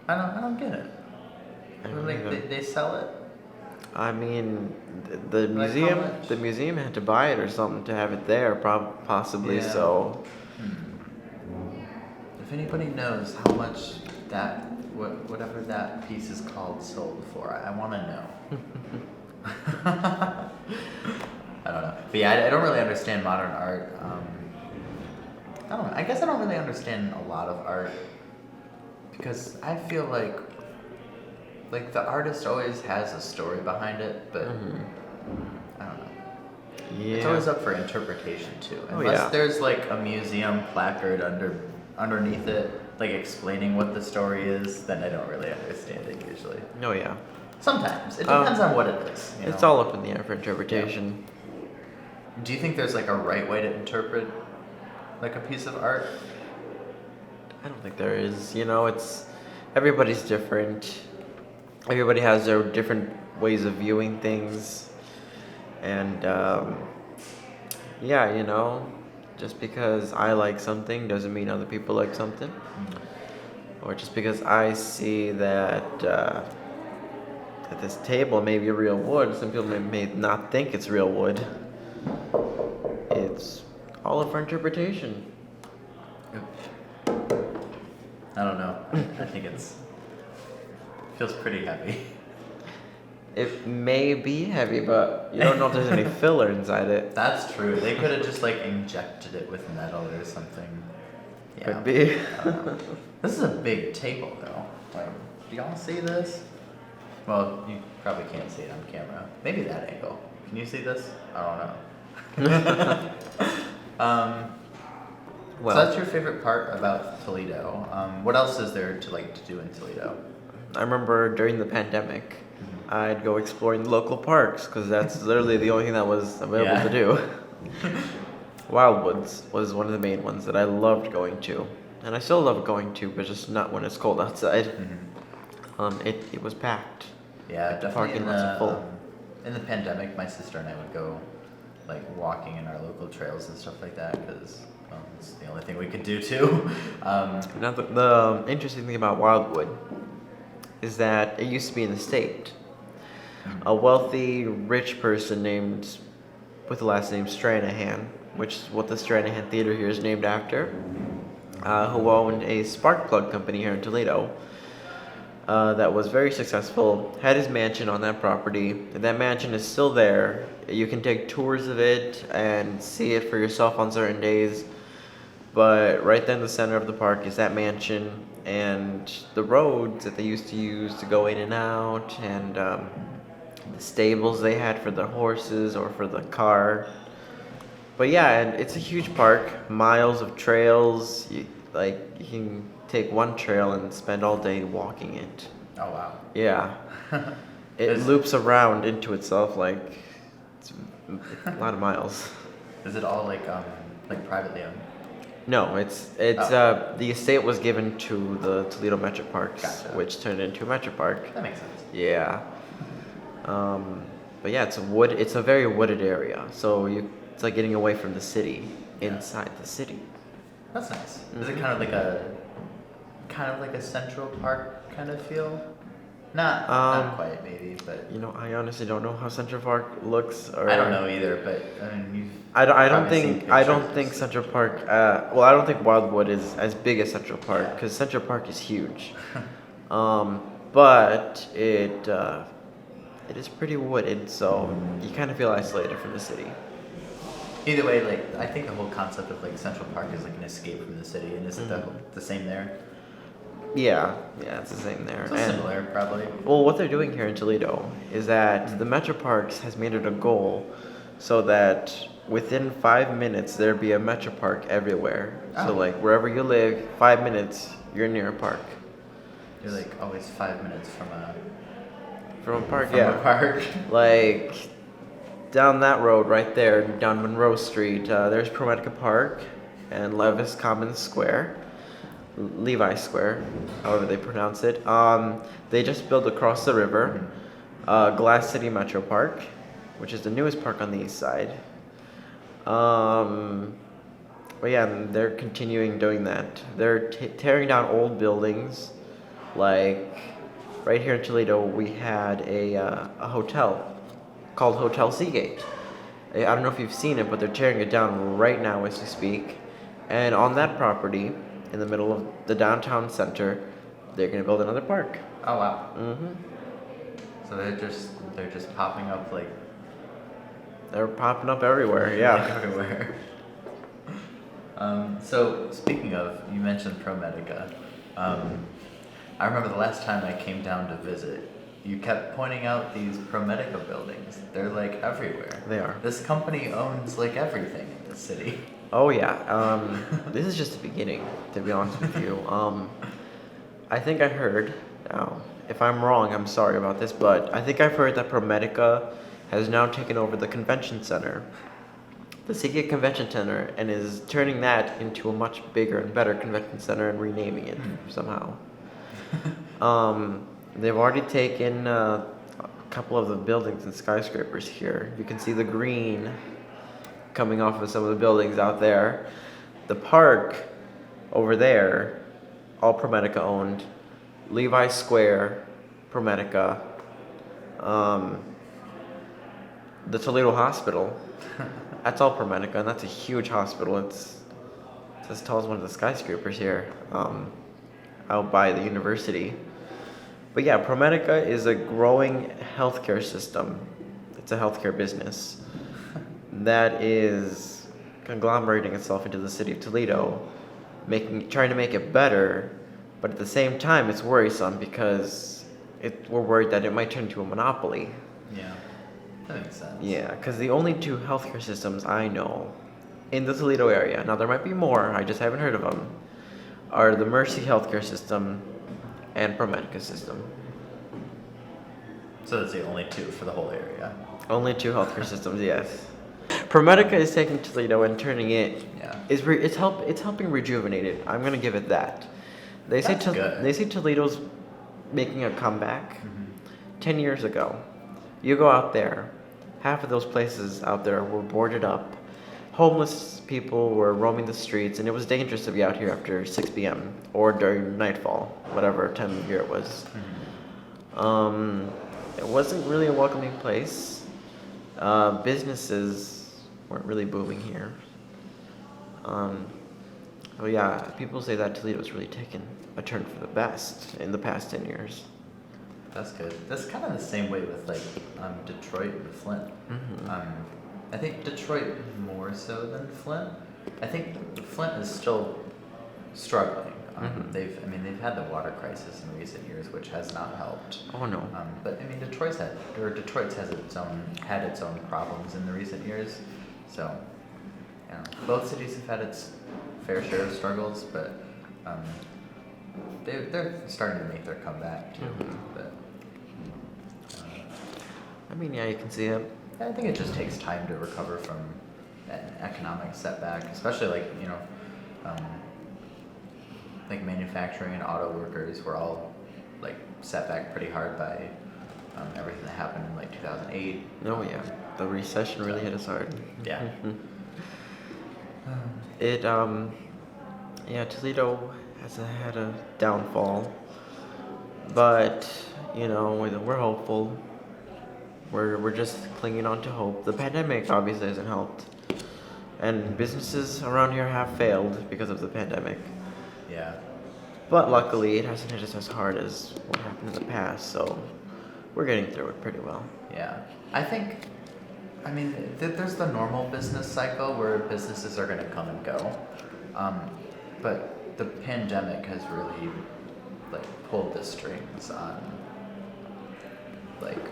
I don't get it. They sell it. I mean, the Like museum. how much? The museum had to buy it or something to have it there, possibly. Yeah. So. If anybody knows how much whatever that piece is called sold for, I want to know. I don't know. But yeah, I don't really understand modern art. I don't know. I guess I don't really understand a lot of art because I feel like the artist always has a story behind it, but I don't know. Yeah. It's always up for interpretation too. Unless there's like a museum placard underneath it, like explaining what the story is, then I don't really understand it usually. Oh yeah. Sometimes it depends on what it is. You It's know? all up in the air for interpretation. Do you think there's like a right way to interpret like a piece of art? I don't think there is. You know, it's everybody's different. Everybody has their different ways of viewing things, and yeah, you know, just because I like something doesn't mean other people like something, or just because I see that at this table may be real wood, some people may not think it's real wood. It's all up for interpretation. I don't know. I think feels pretty heavy. It may be heavy, but you don't know if there's any filler inside it. That's true. They could have just like injected it with metal or something. Yeah. Could be. I don't know. This is a big table though. Like, do y'all see this? Well, you probably can't see it on camera. Maybe that angle. Can you see this? I don't know. Well, so that's your favorite part about Toledo. What else is there to like to do in Toledo? I remember during the pandemic, I'd go exploring the local parks because that's literally the only thing that was available to do. Wildwoods was one of the main ones that I loved going to, and I still love going to, but just not when it's cold outside. It was packed. Yeah, definitely. Parking lots of full. In the pandemic, my sister and I would go like walking in our local trails and stuff like that because it's the only thing we could do too. Now the interesting thing about Wildwood is that it used to be in the state. A wealthy, rich person with the last name Stranahan, which is what the Stranahan Theater here is named after, who owned a spark plug company here in Toledo that was very successful, had his mansion on that property. That mansion is still there. You can take tours of it and see it for yourself on certain days. But right there in the center of the park is that mansion and the roads that they used to use to go in and out, and the stables they had for the horses or for the car. But yeah, and it's a huge park, miles of trails. You can take one trail and spend all day walking it. Oh wow. Yeah. It loops around into itself like it's a lot of miles. Is it all like privately owned? No, it's the estate was given to the Toledo Metroparks, Gotcha. which turned into Metropark. That makes sense. Yeah. But yeah, it's a very wooded area. So it's like getting away from the city, inside the city. That's nice. Is it kind of like a Central Park kind of feel? Not quite maybe, but You know, I honestly don't know how Central Park looks. Or I don't know either. But I mean, I don't probably seen think I don't pictures. think Central Park. Well, I don't think Wildwood is as big as Central Park because Central Park is huge. But it is pretty wooded, so you kind of feel isolated from the city. Either way, like I think the whole concept of like Central Park is like an escape from the city, and isn't that the same there? Yeah, it's the same there. So And- similar, probably. Well, what they're doing here in Toledo is that the Metroparks has made it a goal so that within 5 minutes there'd be a Metropark everywhere. So Oh. like wherever you live, 5 minutes you're near a park. You're like always 5 minutes from From a park, a yeah. park. Like down that road right there, down Monroe Street, there's ProMedica Park and Levis Commons Square. Levi Square, however they pronounce it. They just built across the river, Glass City Metro Park, which is the newest park on the east side. But yeah, and they're continuing doing that. They're tearing down old buildings, like right here in Toledo. We had a hotel called Hotel Seagate. I don't know if you've seen it, but they're tearing it down right now as we speak. And on that property, in the middle of the downtown center, they're gonna build another park. Oh wow. Mm-hmm. So they're just popping up like They're popping up everywhere. Yeah. everywhere. So speaking of, you mentioned ProMedica. I remember the last time I came down to visit, you kept pointing out these ProMedica buildings. They're like everywhere. They are. This company owns like everything in the city. Oh yeah. This is just the beginning, to be honest with you. I think I heard. Now, if I'm wrong, I'm sorry about this, but I think I've heard that ProMedica has now taken over the convention center, the Seagate Convention Center, and is turning that into a much bigger and better convention center and renaming it somehow. They've already taken a couple of the buildings and skyscrapers here. You can see the green coming off of some of the buildings out there. The park over there, all ProMedica owned. Levi Square, ProMedica. The Toledo Hospital, that's all ProMedica, and that's a huge hospital. It's as tall as one of the skyscrapers here, out by the university. But yeah, ProMedica is a growing healthcare system. It's a healthcare business that is conglomerating itself into the city of Toledo, trying to make it better, but at the same time, it's worrisome because we're worried that it might turn into a monopoly. Yeah, that makes sense. Yeah, because the only two healthcare systems I know in the Toledo area, now there might be more, I just haven't heard of them, are the Mercy healthcare system and ProMedica system. So that's the only two for the whole area. Only two healthcare systems, yes. ProMedica is taking Toledo and turning it. Yeah. It's helping rejuvenate it. I'm gonna give it that. They say good. They say Toledo's making a comeback. 10 years ago, you go out there, half of those places out there were boarded up. Homeless people were roaming the streets, and it was dangerous to be out here after 6 p.m. or during nightfall, whatever time of year it was. It wasn't really a welcoming place. Businesses weren't really booming here. So yeah, people say that Toledo's really taken a turn for the best in the past 10 years. That's good. That's kind of the same way with like Detroit and Flint. I think Detroit more so than Flint. I think Flint is still struggling. They've had the water crisis in recent years, which has not helped. Oh no. But I mean, Detroit's had its own problems in the recent years. So, you know, both cities have had its fair share of struggles, but they're starting to make their comeback too. But I mean, yeah, you can see it. I think it just takes time to recover from an economic setback, especially like like manufacturing and auto workers were all like set back pretty hard by everything that happened in like 2008. Oh yeah, the recession really hit us hard. Yeah. Toledo has had a downfall, but you know, we're hopeful. We're just clinging on to hope. The pandemic obviously hasn't helped, and businesses around here have failed because of the pandemic. Yeah. But luckily, it hasn't hit us as hard as what happened in the past, so we're getting through it pretty well. Yeah. I mean, there's the normal business cycle where businesses are going to come and go. But the pandemic has really, like, pulled the strings on, like,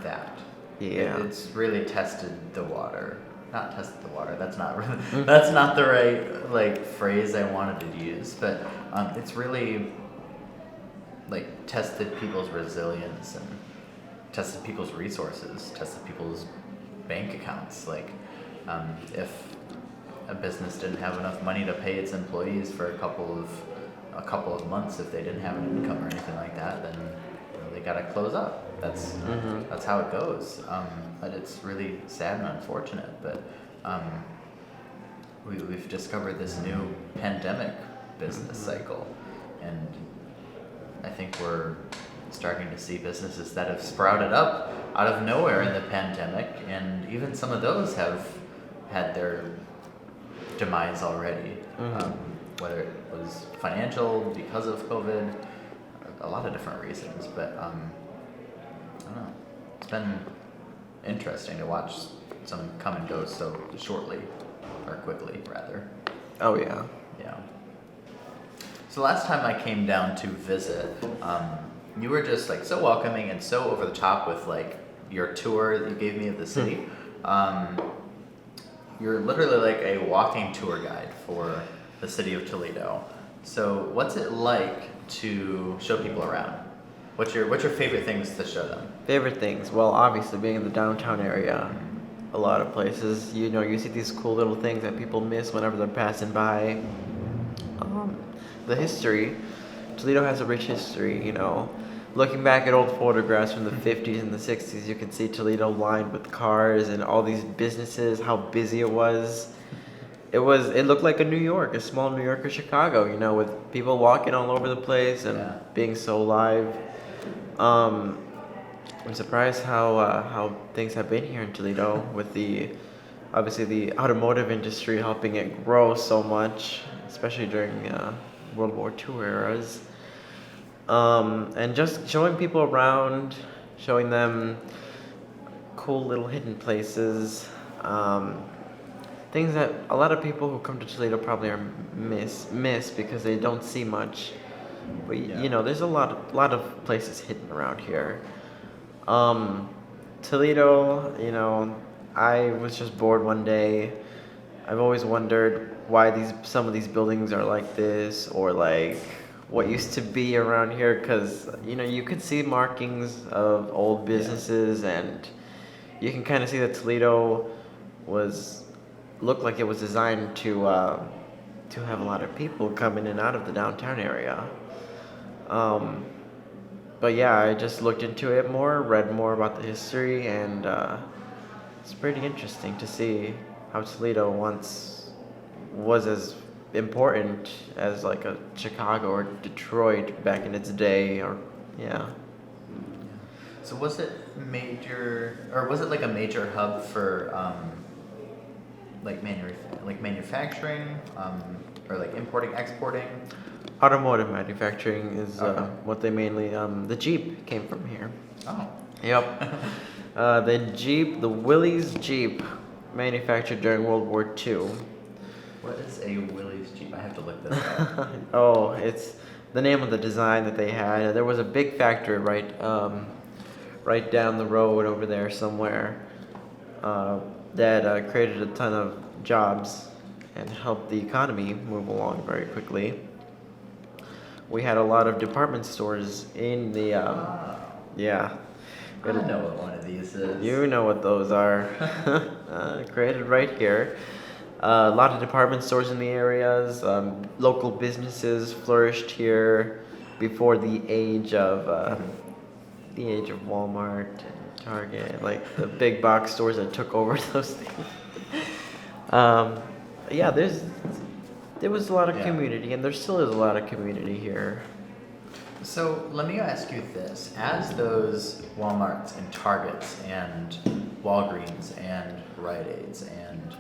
that. Yeah. It's really tested the water. Not tested the water. That's not really, that's not the right like phrase I wanted to use. But it's really like tested people's resilience and tested people's resources, tested people's bank accounts. Like if a business didn't have enough money to pay its employees for a couple of months, if they didn't have an income or anything like that, then they gotta close up. That's how it goes. But it's really sad and unfortunate. But we've discovered this new pandemic business cycle, and I think we're starting to see businesses that have sprouted up out of nowhere in the pandemic, and even some of those have had their demise already. Whether it was financial because of COVID, a lot of different reasons, but I don't know. It's been interesting to watch some come and go so shortly, or quickly, rather. Oh yeah. Yeah. So last time I came down to visit, you were just like so welcoming and so over the top with like your tour that you gave me of the city. you're literally like a walking tour guide for the city of Toledo. So what's it like to show people around? What's your favorite things to show them? Favorite things? Well, obviously being in the downtown area, a lot of places, you see these cool little things that people miss whenever they're passing by. The history. Toledo has a rich history, Looking back at old photographs from the 50s and the 60s, you can see Toledo lined with cars and all these businesses, how busy it was. It looked like a small New York or Chicago, with people walking all over the place and being so live. I'm surprised how things have been here in Toledo with obviously the automotive industry helping it grow so much, especially during World War II eras. And just showing people around, showing them cool little hidden places, things that a lot of people who come to Toledo probably are miss because they don't see much. But there's a lot of places hidden around here. Toledo, I was just bored one day. I've always wondered why some of these buildings are like this, or like what used to be around here, because you could see markings of old businesses, and you can kind of see that Toledo looked like it was designed to have a lot of people come in and out of the downtown area. But yeah, I just looked into it more, read more about the history, and it's pretty interesting to see how Toledo once was as important as like a Chicago or Detroit back in its day, So was it like a major hub for manufacturing, or like importing, exporting? Automotive manufacturing is what they mainly. The Jeep came from here. Oh. Yep. The Willys Jeep, manufactured during World War II. What is a Willys Jeep? I have to look this up. Oh, it's the name of the design that they had. There was a big factory right down the road over there somewhere that created a ton of jobs and helped the economy move along very quickly. We had a lot of department stores in the I don't know what one of these is. You know what those are. Created right here. A lot of department stores in the areas. Local businesses flourished here before the age of Walmart and Target, like the big box stores that took over those things. There was a lot of community, and there still is a lot of community here. So let me ask you this: as those Walmarts and Targets and Walgreens and Rite Aids and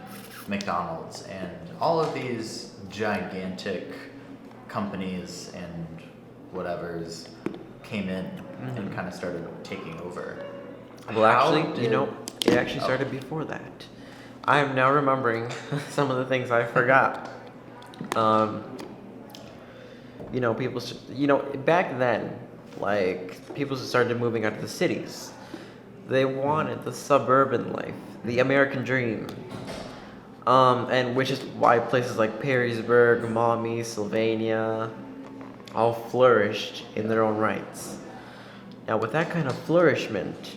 McDonald's and all of these gigantic companies and whatevers came in and kind of started taking over. Well, actually, it actually started before that. I am now remembering some of the things I forgot. Back then, like, people started moving out of the cities. They wanted the suburban life, the American dream. And which is why places like Perrysburg, Maumee, Sylvania all flourished in their own rights. Now, with that kind of flourishment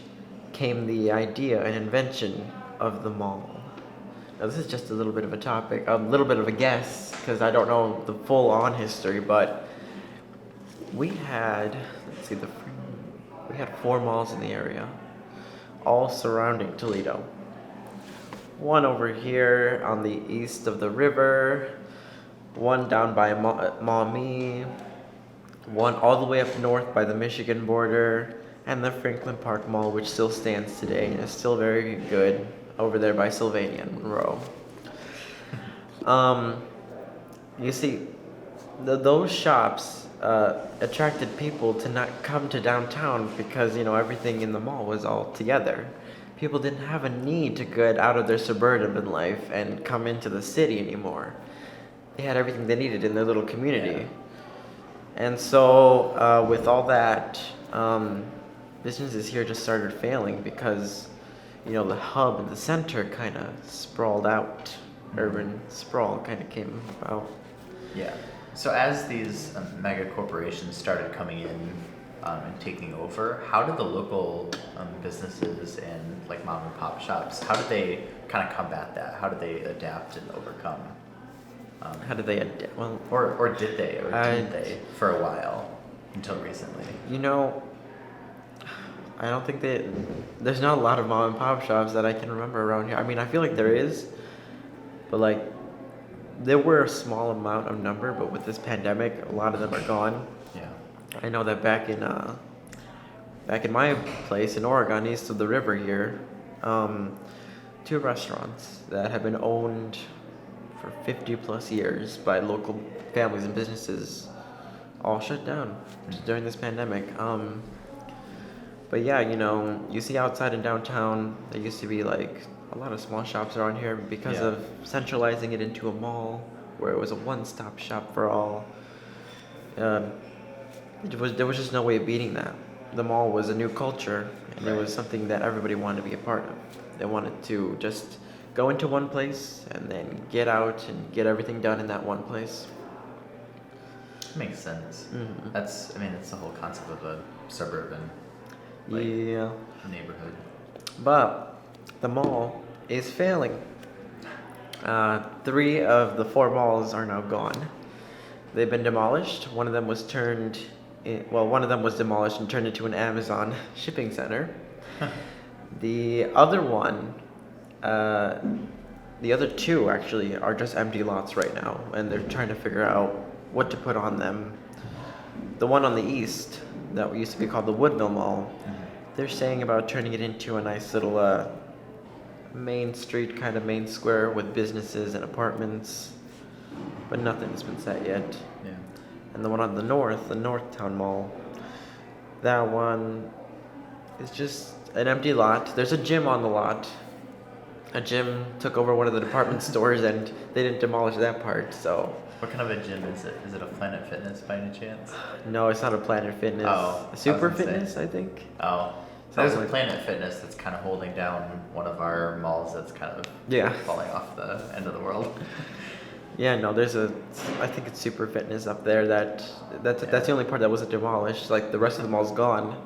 came the idea and invention of the mall. Now, this is just a little bit of a topic, a little bit of a guess, because I don't know the full-on history, but we had 4 malls in the area, all surrounding Toledo. One over here on the east of the river, one down by Maumee, one all the way up north by the Michigan border, and the Franklin Park Mall, which still stands today and is still very good over there by Sylvania and Monroe. You see, those shops attracted people to not come to downtown because, everything in the mall was all together. People didn't have a need to get out of their suburban life and come into the city anymore. They had everything they needed in their little community. Yeah. And so with all that, businesses here just started failing because the hub in the center kind of sprawled out. Urban sprawl kind of came about. Yeah. So as these mega corporations started coming in and taking over, how did the local businesses and like mom and pop shops, how did they kind of combat that? How did they adapt and overcome? How did they adapt? Well, or did they, or didn't they for a while until recently? I don't think there's not a lot of mom and pop shops that I can remember around here. I mean, I feel like there is, but like there were a small amount of number, but with this pandemic, a lot of them are gone. Yeah. I know that back in my place in Oregon, east of the river here, 2 restaurants that have been owned for 50 plus years by local families and businesses all shut down during this pandemic. But yeah, you see outside in downtown, there used to be like a lot of small shops around here because of centralizing it into a mall where it was a one-stop shop for all. There was just no way of beating that. The mall was a new culture, and it was something that everybody wanted to be a part of. They wanted to just go into one place and then get out and get everything done in that one place. Makes sense. Mm-hmm. That's the whole concept of a suburban neighborhood. But the mall is failing. 3 of the 4 malls are now gone. They've been demolished. One of them was demolished and turned into an Amazon shipping center. The other one, the other 2 actually are just empty lots right now, and they're trying to figure out what to put on them. The one on the east, that used to be called the Woodville Mall, they're saying about turning it into a nice little main street, kind of main square with businesses and apartments, but nothing's been set yet. Yeah. And the one on the north, the Northtown Mall, that one is just an empty lot. There's a gym on the lot. A gym took over one of the department stores, and they didn't demolish that part, so. What kind of a gym is it? Is it a Planet Fitness by any chance? No, it's not a Planet Fitness. Oh, Super Fitness, I think. Oh. So there's a Planet Fitness that's kind of holding down one of our malls that's kind of falling off the end of the world. Yeah, no, I think it's Super Fitness up there that's the only part that wasn't demolished. Like the rest of the mall's gone,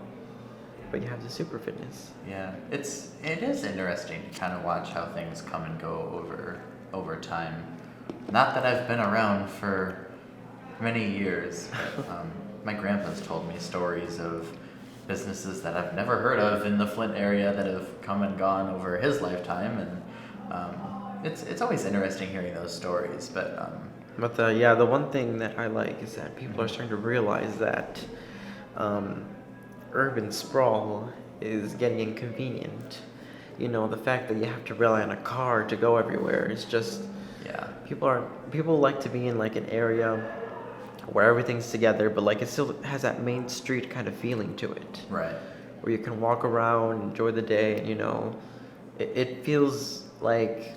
but you have the Super Fitness. Yeah, it is interesting to kind of watch how things come and go over time. Not that I've been around for many years, but my grandpa's told me stories of businesses that I've never heard of in the Flint area that have come and gone over his lifetime, and it's always interesting hearing those stories. But the one thing that I like is that people are starting to realize that urban sprawl is getting inconvenient. The fact that you have to rely on a car to go everywhere is just people like to be in like an area where everything's together, but like it still has that main street kind of feeling to it. Right. Where you can walk around, enjoy the day, it feels like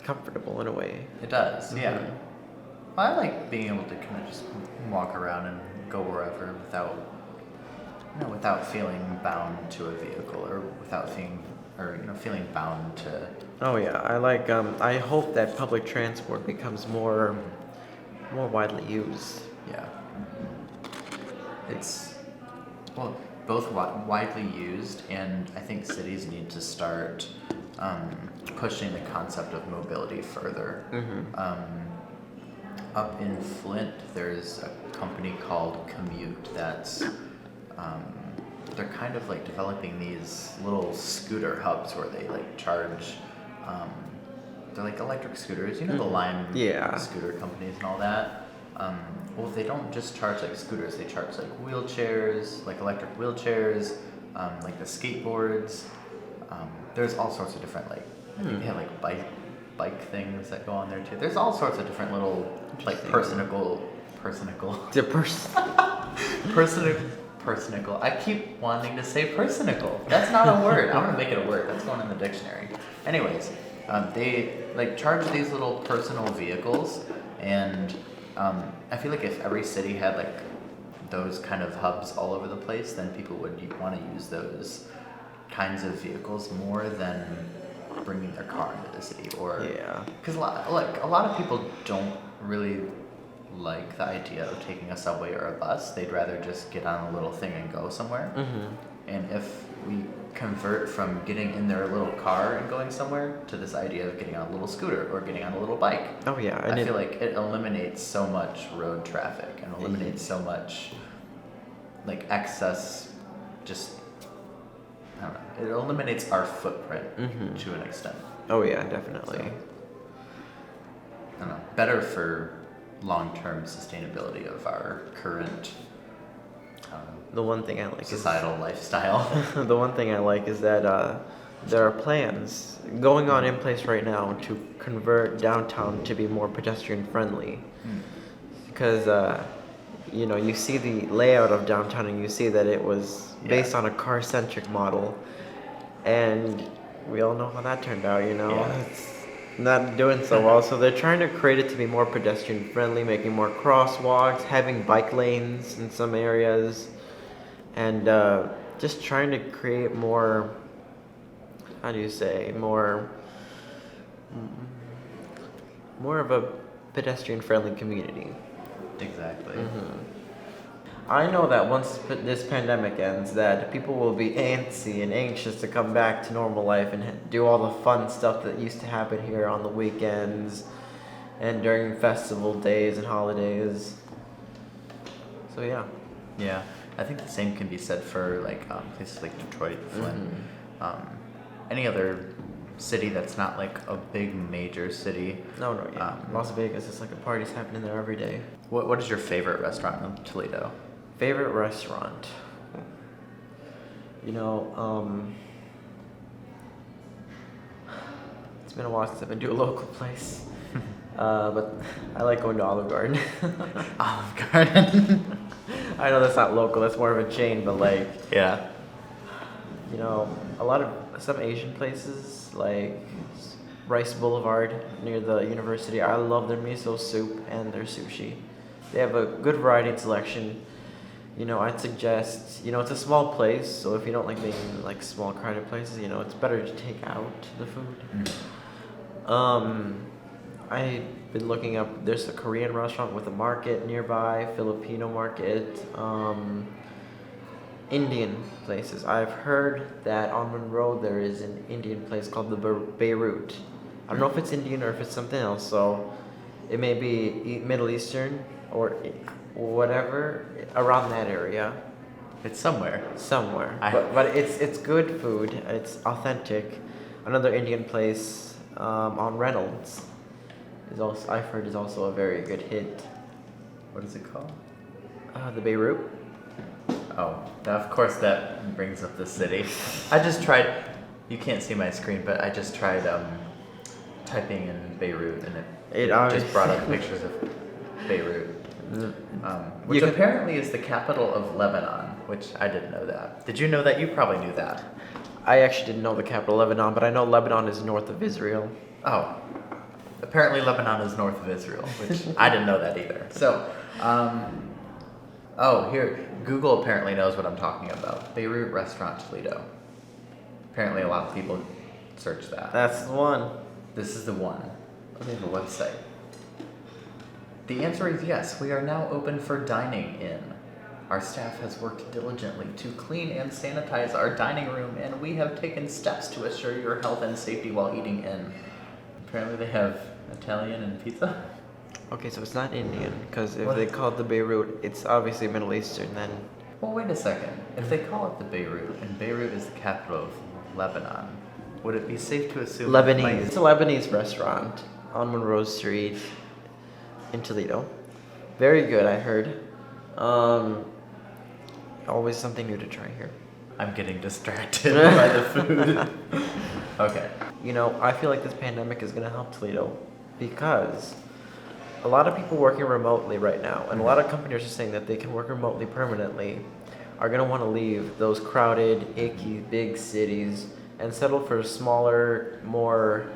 comfortable in a way. It does, yeah. Well, I like being able to kind of just walk around and go wherever without feeling bound to a vehicle, or without feeling bound to. Oh yeah, I hope that public transport becomes more widely used. Yeah. It's both widely used, and I think cities need to start pushing the concept of mobility further. Up in Flint, there's a company called Commute that's they're kind of like developing these little scooter hubs where they like charge. They're like electric scooters, the Lime scooter companies and all that. Well, they don't just charge like scooters; they charge like wheelchairs, like electric wheelchairs, like the skateboards. There's all sorts of different like I think they have like bike things that go on there too. There's all sorts of different little like personical. I keep wanting to say personical. That's not a word. I'm gonna make it a word. That's going in the dictionary. Anyways, they like charge these little personal vehicles, and I feel like if every city had like those kind of hubs all over the place, then people would want to use those kinds of vehicles more than bringing their car into the city, or Yeah. because a lot of people don't really like the idea of taking a subway or a bus. They'd rather just get on a little thing and go somewhere. And if we convert from getting in their little car and going somewhere to this idea of getting on a little scooter or getting on a little bike, Oh yeah. I feel like it eliminates so much road traffic and eliminates so much like excess, just, I don't know, it eliminates our footprint to an extent. Oh yeah, definitely. So, I don't know, better for long-term sustainability of our current The one thing I like societal lifestyle. is the one thing I like is that there are plans going on in place right now to convert downtown to be more pedestrian friendly. Because you see the layout of downtown and you see that it was based on a car-centric model, and we all know how that turned out. It's not doing so well. So they're trying to create it to be more pedestrian friendly, making more crosswalks, having bike lanes in some areas, and just trying to create more, how do you say, more of a pedestrian friendly community. Exactly. I know that once this pandemic ends, that people will be antsy and anxious to come back to normal life and do all the fun stuff that used to happen here on the weekends and during festival days and holidays. So yeah. Yeah, I think the same can be said for like places like Detroit, Flint, any other city that's not like a big major city. No, yeah. Las Vegas, it's like a party's happening there every day. What is your favorite restaurant in Toledo? Favorite restaurant? It's been a while since I've been to a local place. But I like going to Olive Garden. Olive Garden. I know that's not local, that's more of a chain, but like, Yeah. a lot of some Asian places like Rice Boulevard near the university. I love their miso soup and their sushi. They have a good variety and selection. I'd suggest, it's a small place, so if you don't like being in like small crowded places, it's better to take out the food. I've been looking up, there's a Korean restaurant with a market nearby, Filipino market, Indian places. I've heard that on Monroe there is an Indian place called the Beirut. I don't know if it's Indian or if it's something else, so it may be Middle Eastern or whatever around that area. It's somewhere. But it's good food. It's authentic. Another Indian place on Reynolds I've heard is also a very good hit. What is it called? The Beirut. Oh, now of course that brings up the city. I just tried, you can't see my screen, but I just tried typing in Beirut and it just brought up pictures of Beirut. Which apparently is the capital of Lebanon, which I didn't know that. Did you know that? You probably knew that. I actually didn't know the capital of Lebanon, but I know Lebanon is north of Israel. Oh, apparently Lebanon is north of Israel, which I didn't know that either. So, here, Google apparently knows what I'm talking about. Beirut Restaurant Toledo. Apparently a lot of people search that. That's the one. This is the one. Oh, they have a website. The answer is yes, we are now open for dining in. Our staff has worked diligently to clean and sanitize our dining room, and we have taken steps to assure your health and safety while eating in. Apparently they have Italian and pizza. Okay, so it's not Indian, because if they call it the Beirut, it's obviously Middle Eastern then. Well, wait a second. If they call it the Beirut, and Beirut is the capital of Lebanon, would it be safe to assume... Lebanese. It's a Lebanese restaurant on Monroe Street in Toledo. Very good, I heard. Always something new to try here. I'm getting distracted by the food. Okay. I feel like this pandemic is going to help Toledo because a lot of people working remotely right now, and a lot of companies are saying that they can work remotely permanently, are going to want to leave those crowded, icky, big cities and settle for smaller, more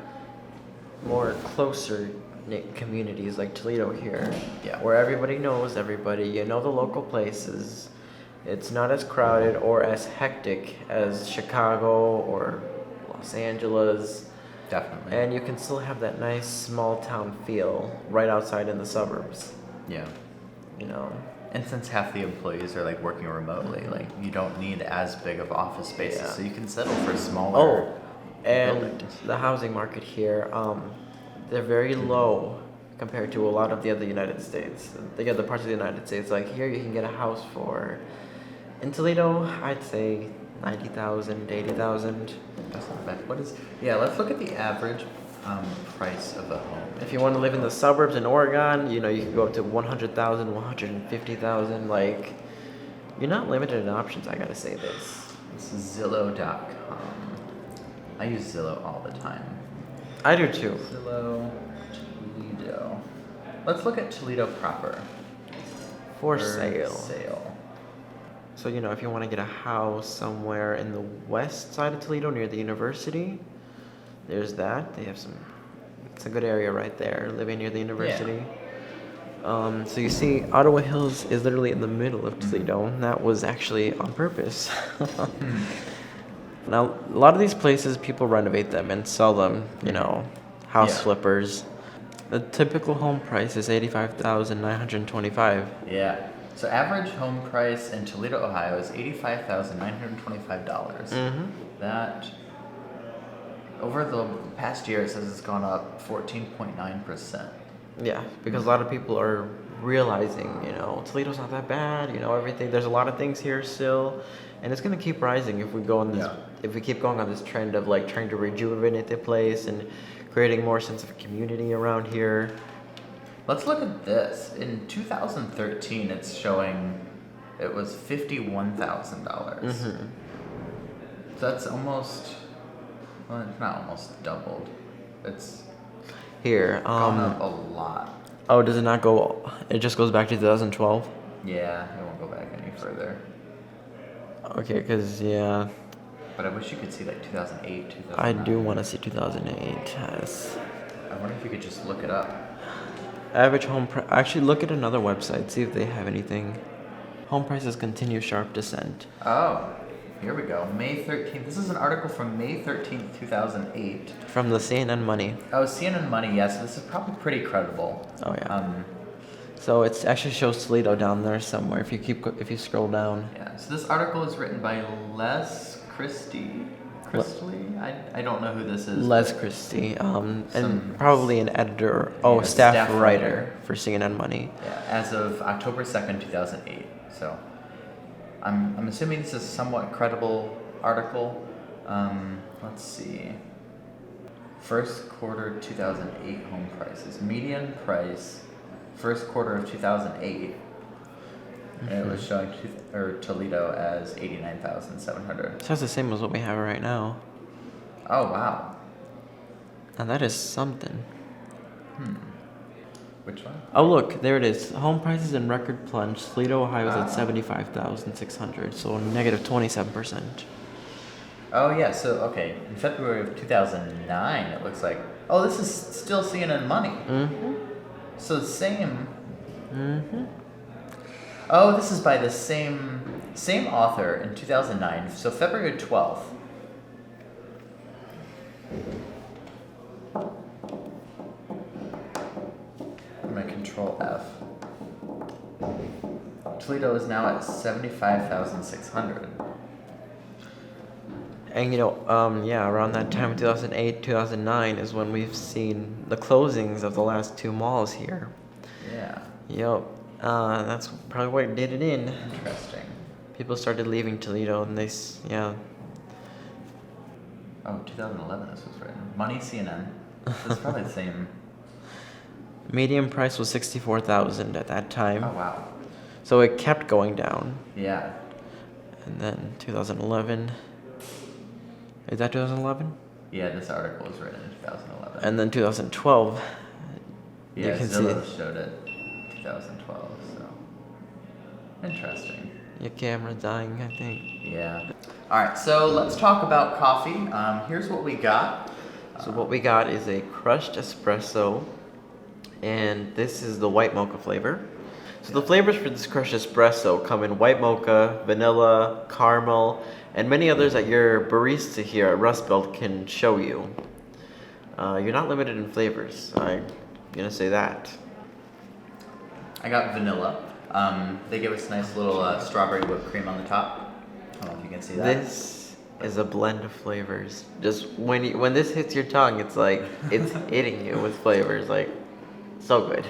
closer knit communities like Toledo here, Yeah. where everybody knows everybody, the local places, It's not as crowded or as hectic as Chicago or Los Angeles. Definitely. And you can still have that nice small town feel right outside in the suburbs, Yeah. you know. And since half the employees are like working remotely, like you don't need as big of office spaces, Yeah. so you can settle for smaller. Oh, and buildings. the housing market here, they're very low compared to a lot of the other United States. The other parts of the United States, like here, you can get a house for, in Toledo, I'd say 90,000, 80,000. That's not bad. What is? Yeah, let's look at the average price of a home. If you want to live in the suburbs in Oregon, you know, you can go up to 100,000, 150,000. Like, you're not limited in options, I gotta say this. This is Zillow.com. I use Zillow all the time. I do too. Zillow, Toledo. Let's look at Toledo proper. For sale. Sale. So, you know, if you want to get a house somewhere in the west side of Toledo near the university, there's that. They have some, it's a good area right there, living near the university. So you see, Ottawa Hills is literally in the middle of Toledo, and that was actually on purpose. Now, a lot of these places, people renovate them and sell them, you know, house Yeah. flippers. The typical home price is $85,925. Yeah. So average home price in Toledo, Ohio is $85,925. That over the past year, it says it's gone up 14.9%. Yeah, because a lot of people are realizing, you know, Toledo's not that bad, you know, everything. There's a lot of things here still, and it's gonna keep rising if we go on this. If we keep going on this trend of like trying to rejuvenate the place and creating more sense of community around here. Let's look at this. In 2013, it's showing it was $51,000. So that's almost, well, it's not almost doubled. It's Here, gone up a lot. oh, does it not go? It just goes back to 2012. Yeah, it won't go back any further. Okay, because yeah, But I wish you could see like 2008, 2009. I do want to see 2008. Yes. I wonder if you could just look it up. Average home price. Actually, look at another website. See if they have anything. Home prices continue sharp descent. Oh, here we go. May 13th. This is an article from May 13th, 2008. From the CNN Money. Oh, CNN Money. Yes, this is probably pretty credible. Oh yeah. So it actually shows Toledo down there somewhere. If you scroll down. Yeah. So this article is written by Chrisley. I don't know who this is. Les Christie, Some- and probably an editor. Oh, Yeah, staff staff writer writer. for CNN Money. Yeah, as of October 2nd, 2008. So I'm assuming this is a somewhat credible article. Let's see. First quarter 2008 home prices. Median price, first quarter of 2008. And it was showing Toledo as 89,700. So that's the same as what we have right now. Oh wow. And that is something. Which one? Oh look, there it is. Home prices in record plunge. Toledo, Ohio is at 75,600, so negative 27%. Oh yeah. So okay, in February of 2009, it looks like. Oh, this is still CNN Money. So the same. Oh, this is by the same author in 2009. So February 12th. I'm gonna Control F. Toledo is now at 75,600. And you know, yeah, around that time, 2008, 2009 is when we've seen the closings of the last two malls here. Yeah. Yep. That's probably what did it in. Interesting. People started leaving Toledo, and yeah. Oh, 2011 this was written. Money CNN. It's probably the same. Median price was 64,000 at that time. Oh wow. So it kept going down. Yeah. And then 2011. Is that 2011? Yeah, this article was written in 2011. And then 2012. Yeah, you can Zillow see showed it 2012, so interesting. your camera dying, I think. Yeah. All right, so let's talk about coffee. Here's what we got. So what we got is a crushed espresso, and this is the white mocha flavor. So the flavors for this crushed espresso come in white mocha, vanilla, caramel, and many others that your barista here at Rust Belt can show you. You're not limited in flavors. I'm gonna say that. I got vanilla. They give us a nice little strawberry whipped cream on the top. I don't know if you can see that. This is a blend of flavors. Just when this hits your tongue, it's like it's hitting you with flavors. Like, so good.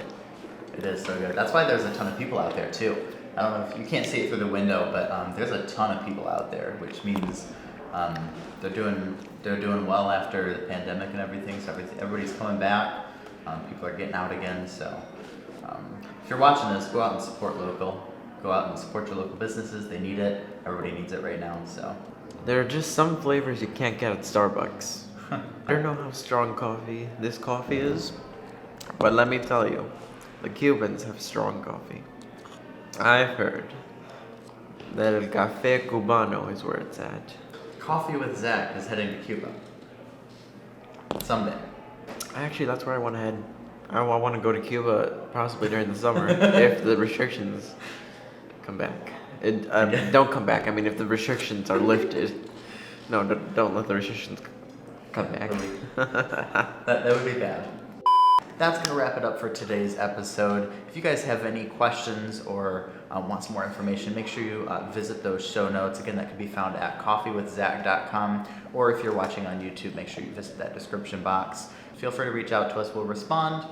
It is so good. That's why there's a ton of people out there too. I don't know if you can't see it through the window, but there's a ton of people out there, which means they're doing well after the pandemic and everything. So everybody's coming back. People are getting out again. So if you're watching this, go out and support local. Go out and support your local businesses. They need it. Everybody needs it right now. So There are just some flavors you can't get at Starbucks. I don't know how strong this coffee is, but let me tell you, the Cubans have strong coffee. I've heard that el café cubano is where it's at. Coffee with Zach is heading to Cuba someday. Actually, that's where I want to head. I want to go to Cuba possibly during the summer if the restrictions come back. Don't come back. I mean, if the restrictions are lifted. No, don't let the restrictions come back. That would be bad. That's going to wrap it up for today's episode. If you guys have any questions or want some more information, make sure you visit those show notes. Again, that can be found at coffeewithzach.com. Or if you're watching on YouTube, make sure you visit that description box. Feel free to reach out to us. We'll respond.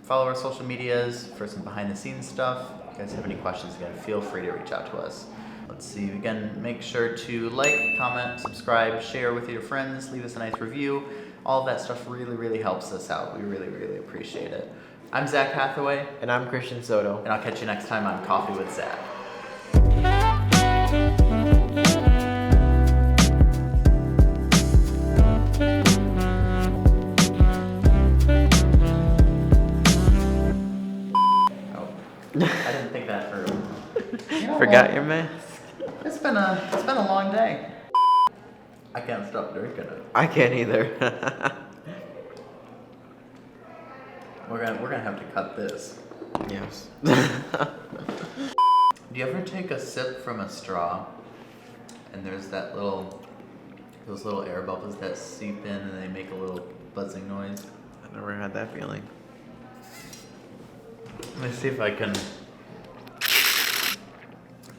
Follow our social medias for some behind-the-scenes stuff. If you guys have any questions, again, feel free to reach out to us. Let's see. Again, make sure to like, comment, subscribe, share with your friends, leave us a nice review. All of that stuff really, really helps us out. We really, really appreciate it. I'm Zach Hathaway. And I'm Cristian Soto. And I'll catch you next time on Coffee with Zach. I didn't think that through. You know Forgot what? your mask? It's been a long day. I can't stop drinking it. I can't either. We're gonna have to cut this. Yes. Do you ever take a sip from a straw and there's those little air bubbles that seep in and they make a little buzzing noise? I never had that feeling. Let me see if I can.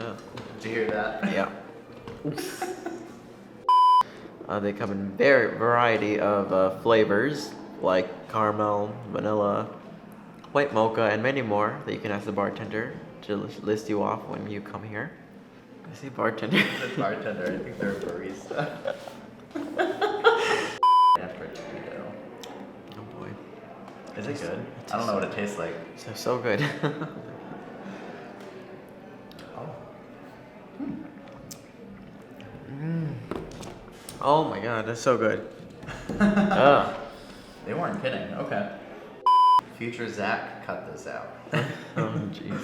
Oh. Did you hear that? Yeah. They come in variety of flavors like caramel, vanilla, white mocha, and many more that you can ask the bartender to list you off when you come here. I say bartender. The bartender, I think they're a barista. After a Toledo. Oh boy. Is it good? I don't know what it tastes like. So good. Oh my god, that's so good. They weren't kidding. Okay. Future Zach, cut this out. Oh jeez.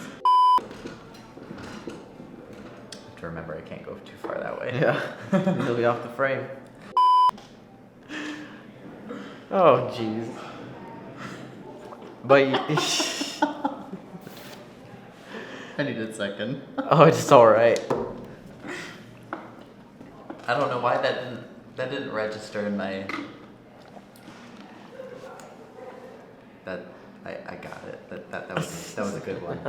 To remember, I can't go too far that way. Yeah. He'll be off the frame. Oh jeez. But I need a second. oh, it's all right. I don't know why that didn't register in my. That I got it. That was a good one.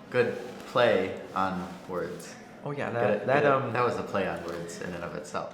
Good play on words. Oh yeah, That was a play on words in and of itself.